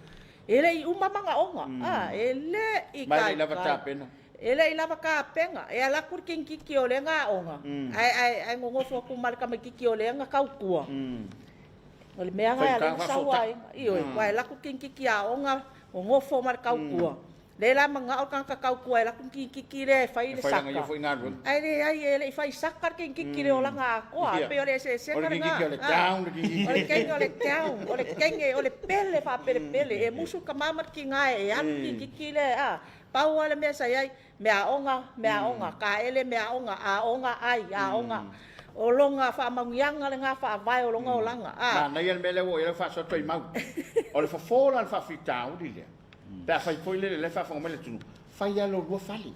Ele i uma manga onga. Ele i kai. Mai lava tapena. Ele i lava ka penga. E ala kur king kiki o le nga onga. Ai ngongo so ku marka me kiki o le nga kau kua. O le mea ngai ale sawai. Io e wai la ku king kiki a onga ngongo fo marka kau kua. Le la manga o kan kakau kua la ku king kiki le fai le saka. Ai ele fai saka king kiki le o langa ko a pe o le se nga. O le down o le kenge o le pele fa pele e musu ka mama ki ngai e an kiki le pau ale me sa ai mea onga ka ele mea onga a onga o longa fa mangianga le nga fa vai o longa o langa na ia mele o ia fa so toi mau o le fa fola fa fitau di le pa fa foi le fa fa mele tu fa ia lo ro fali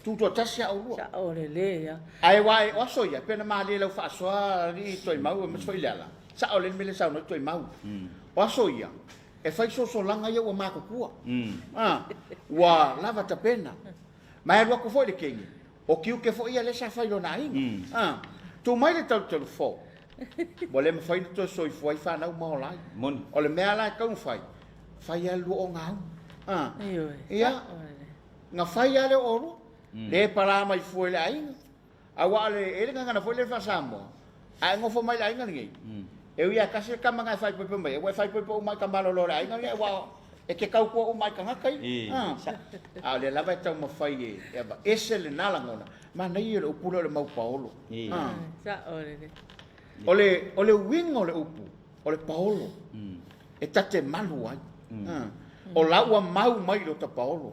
tu tasia o ro sa o le ya ai wai o so ia pena ma le lo fa so ri toi mau me foi la sa o le mele sa no toi mau o so ia e fai so langa ia o mako kua wa lava ta pena mai ro ko foi le kengi o kiu ke foi ia le sa fai lo nai tu mai le tau fo mo le fai to so foi fa na mo lai mon o le mea lai ka fai fai a lu o ngau ia nga fai a le oro le para mai foi le ai a wa le ele nga na foi le fa sambo a ngo fo mai lai nga ngi eu ia kasi ka manga fai po mai e fai po mai ka malo lo ai nga le wa e ke kau ko o mai ka ngakai a le lava tau mo fai e ba ese le nala ngona ma nei le upulo le mau paolo sa o le wingo le upu o le paolo e tate malu ai o laua mau mai lo ta paolo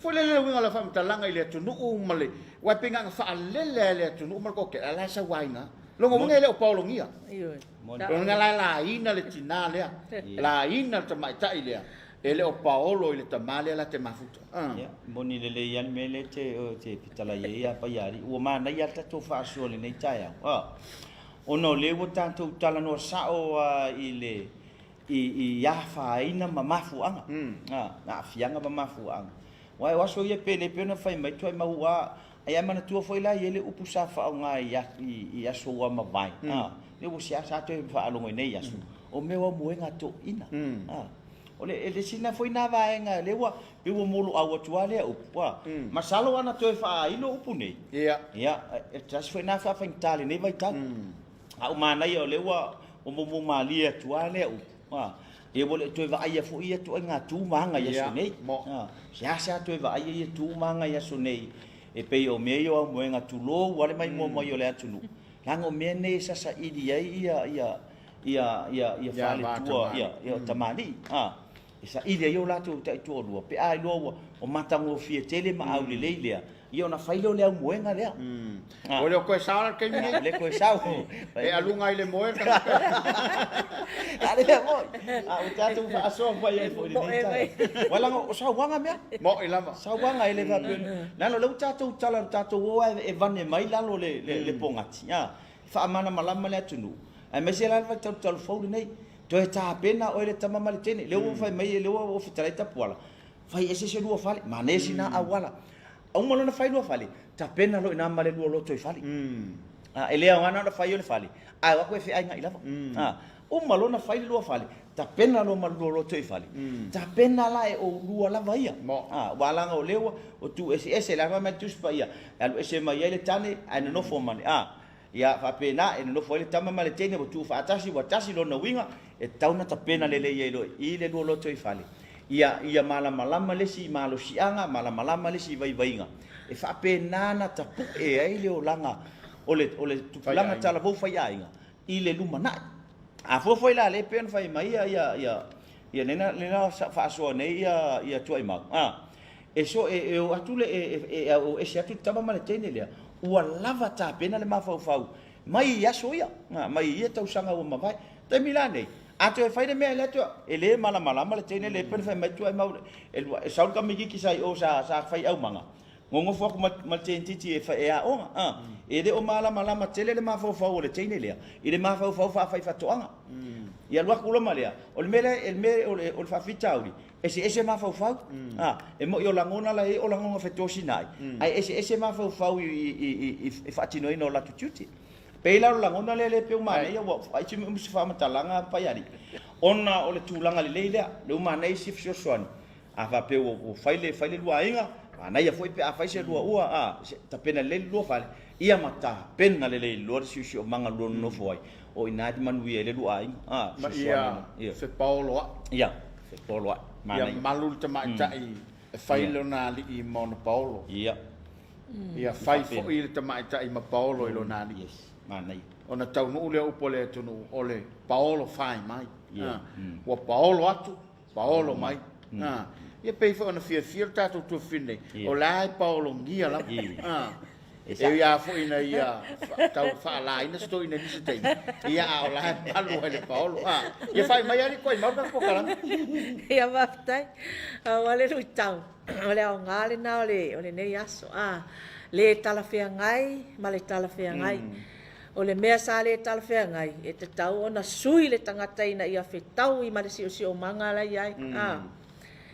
foi le wingo la fam talanga ile tu nu male wa pinga fa le tu nu mal ko ke ala sa waina longo mo le o paolo ngia lo nga la ina le tina le la ina ta mai ta ile ele o paolo ile ta male la te mafuta moni le yan mele te pitala ia pa yari o mana ia ta to fa so le nei tai ono le wo tanto tala no sao ile i ya fa ina mamafu anga na fianga mamafu anga wai waso ia pele fai mai toi maua ai mana tua foi la ele upu sa fa nga ia so wa mavai le wo sia sa te fa alongo nei asu o me wa moenga to ina ole ele sina foi na vaenga le wa pe wo molo a tua le upa masalo ana to fa ilo upu nei ia e tras foi na fa fentale nei vai ta a mana ia le wa o mo malia tua le upa e bole to va ia fo ia to nga tu manga ia so nei sia to va ia tu manga ia so nei e pe o me yo moenga tu lo wale mai mo yo le atunu lango me nei sa idi ia fale tua ia tamani isa idi yo la tu tai tu lo pe ai lo o matango fie tele ma au le leilea io na failo le moenga le o le ko sa ke mi le ko sa e alunga ile moenga ale mo o tatu fa so fa ia fo le wala ngo sa wanga me mo ilama sa wanga ile va na lo tatu tala tatu o e vane mai la lo le pongati fa mana malama le tunu ai me se la va tatu fo nei toe tapena o le tama male tene le o fai mai le o fitarai tapuala fai ese se lua fale manesi na awala au malo na fai lua fale tapena lo ina male lua lo toi fale ele ana na fai o le fale ai wa ko fe ai ngai lava o malo na fai lua fale tapena lo malo lo toi fale tapena la e o lua lava ia walanga o lewa o tu ese la ma tu spa ia alo ese mai le tane ana no fo mane ia fa pena e no foi le tama male tene o tu fa atasi wa tasi lo na winga e tauna ta pena le ye lo I le lo toi fale ia malama le si malo sianga malama le si vai vainga e fa pena na ta pu e ai le olanga ole tu langa tala vo fa yainga I le luma na a fo foi la le pen fai mai ia nena fa so ne ia tuai ma e so e o atule e se atu tama male tene le ua lava ta pena le mafau mai ia soia mai ia tau sanga o mavai te milane ato e fai de me le to ele mala le tene le pen fai mai tu ai mau e saul ka migi ki sai o sa fai au manga ngongo fo ma tenti e fai a o e de o mala tele le mafau le tene le ile mafau fa fai fa toanga ia lua kula malea o le mele o fa fitauri ese mafau e mo yo langona la e o langonga fetosi nai ai ese mafau I fatino ino la tututi peila o langona le pe umane ia wa ai timi fa matalanga pa yari ona o le tulanga le le umane si fsoswan a va pe o faile lua inga ana ia foi pe a faise lua ua ta pena le lua fale ia mata pena le lua si o manga lo no foi o inati manui le lua inga ia fe paulo ia fe paulo ia malul te mai tai e failo na li I mono paulo ia fai fo I te mai tai ma paulo I lo na li manai ona tau no le upo le tunu ole paolo fai mai wa paolo atu paolo mai ia pe fo ona fia tatu tu fine o lai paolo ngia la e ia fo ina ia tau fa la ina sto ina ni sei ia o lai paolo le paolo ia fai mai ali koi mau ko kala ia vaftai wale lu tau ole o ngale na ole nei aso le tala fia ngai ma le tala fia ngai o le mea sa le tala fia ngai e te tau ona sui le tangata ina ia fetau I ma le sio manga la iai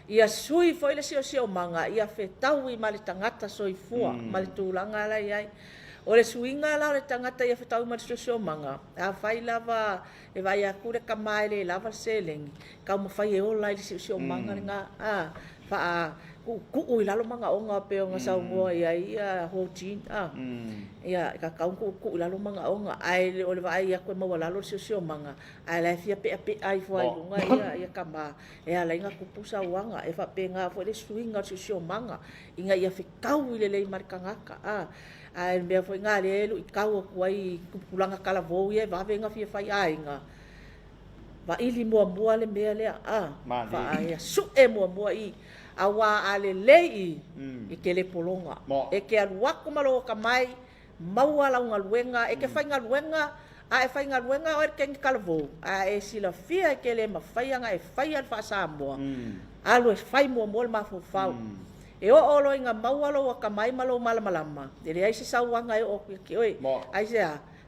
ia sui foi le sio manga ia fetau I ma le tangata soifua ma le tūlanga la iai o le suinga la le tangata ia fetau ma le sio manga a fai lava e vai a kure kamai le lava selengi ka mo fai e ola le sio manga nga fa ku lalo manga onga pe onga sa ngo ia ho chin ia ka ku lalo manga onga ai le ole vai ia ko mo lalo sio manga ai la fia pe ai foi lunga ia kama e ala inga ku pusa wanga e fa pe nga fo le swinga sio manga inga ia fe kau le markanga ai me foi nga le lu kau ku ai ku pulanga kala vo ia va venga fia fai ai nga va ili mo le me le va ai su e mo I awa ale lei I ke le polonga e ke aluako malo ka mai maua la ngaluenga e ke fai ngaluenga e fai ngaluenga o ke kalvo e sila fia ke le mafaianga e fai al fa Samoa alu e fai mo le mafofau e o lo inga maua lo ka mai malo malama e le ai se sauanga e o ke oi ai se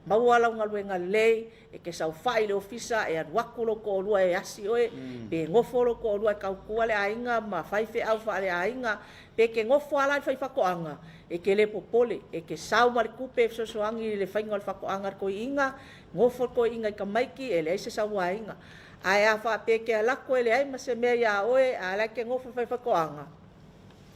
maua la ngaluenga lei e ke sau fai le ofisa e aluako lo ko lua e asi oe pe ngofo lo ko lua ka kua le ainga ma fai fe au fa le ainga pe ke ngofo ala fai fakoanga e ke le popole e ke sau ma le kupe sosoangi le fai ngol fakoanga ko inga ngofo ko inga ka maiki e le se sau ainga ai a fa pe ke ala ko le ai ma se me ya oe ala ke ngofo fai fakoanga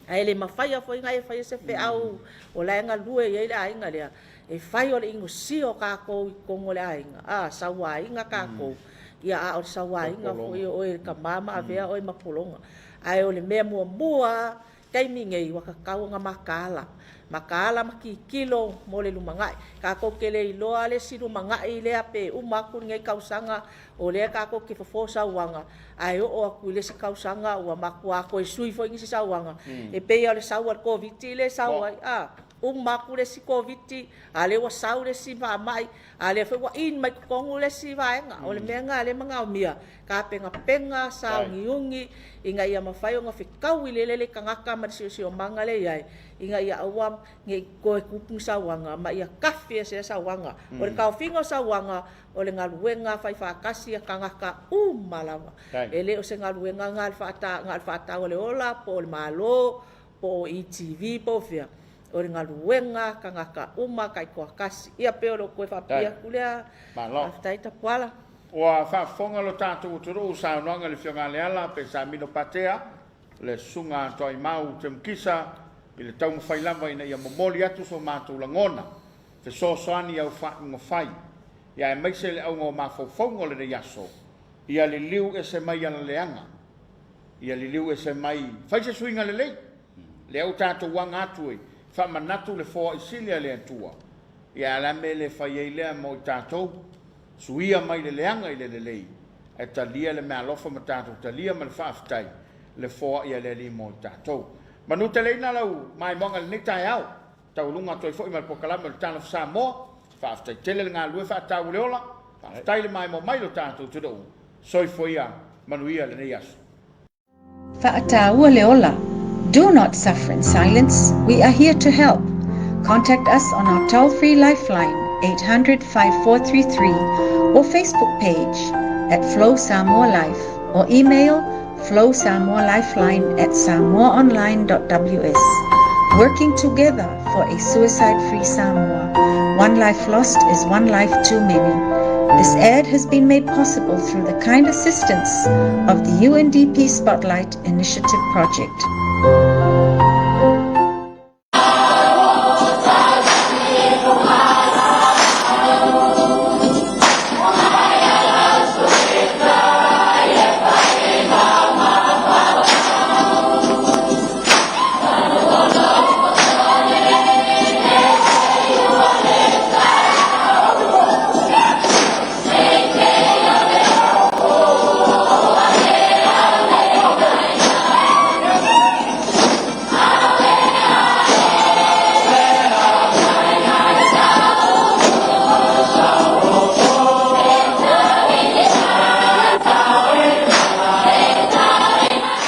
ai le mafai a foi inga e fai se fe au o la nga lue e le ainga le e fai o le ingo sio ka ko kongo le ainga sawa inga ka ko ia o sawa inga foi o e ka mama avea o e mapolonga ai o le mea mua kai minge wa ka kau nga makala maki kilo mo le lumangai ka ko ke le loa le si lumangai le ape umaku ngai kausanga o le ka ko ke fofosa wanga ai o aku le si kausanga wa maku a ko sui foi ngi si sawanga e pe o le sawa ko vitile sawa maku le si koviti ale wa sau le si va mai ale fa wa in mai kongu le si va nga o le menga le manga o mia ka penga sa ngiungi inga ia mafai nga fikau le le kangaka ma si o manga le ai inga ia awam nge ko kupu sa wanga ma ia kafe se sa wanga o le ka fingo sa wanga o le ngaluenga fai fa kasi kangaka malawa ele o se ngaluenga ngal fa ta o le ola po le malo po ETV po fia o le ngaluenga kangaka kai ko kasi ia pe o ko fa pia kulea aftai ta pala Wa fa fonga lo tātou turu sa noanga le fionga le ala pe sa mino patea le sunga toi mau te mkisa i le tau mwhai lava ina ia momoli atu so mātou langona te so soani au wha fai ia e maise le au ngō mawhauwhaunga le yaso ia le liu e se mai ana leanga ia le liu e se mai fai se suinga le lei le au tātou wanga atu e wha manatu le fōa i silia le atua ia la me le fai e lea mo i tātou suia mai le leanga i le lei e talia le mea lofa ma tātou talia ma le whaaftai le fōa i le li mo i tātou manu te leina lau mai monga le nitai au tau lunga toi fo i mal pokalama le tāna wha moa whaaftai tele ngā lue whaatau le ola whaaftai le mai mo mai lo tātou te dou soi fo ia manu ia le nei asu Whaatau le ola. Do not suffer in silence. We are here to help. Contact us on our toll-free lifeline 800-5433 or Facebook page at Flow Samoa Life or email flowsamoalifeline@samoaonline.ws. Working together for a suicide-free Samoa. One life lost is one life too many. This ad has been made possible through the kind assistance of the UNDP Spotlight Initiative Project.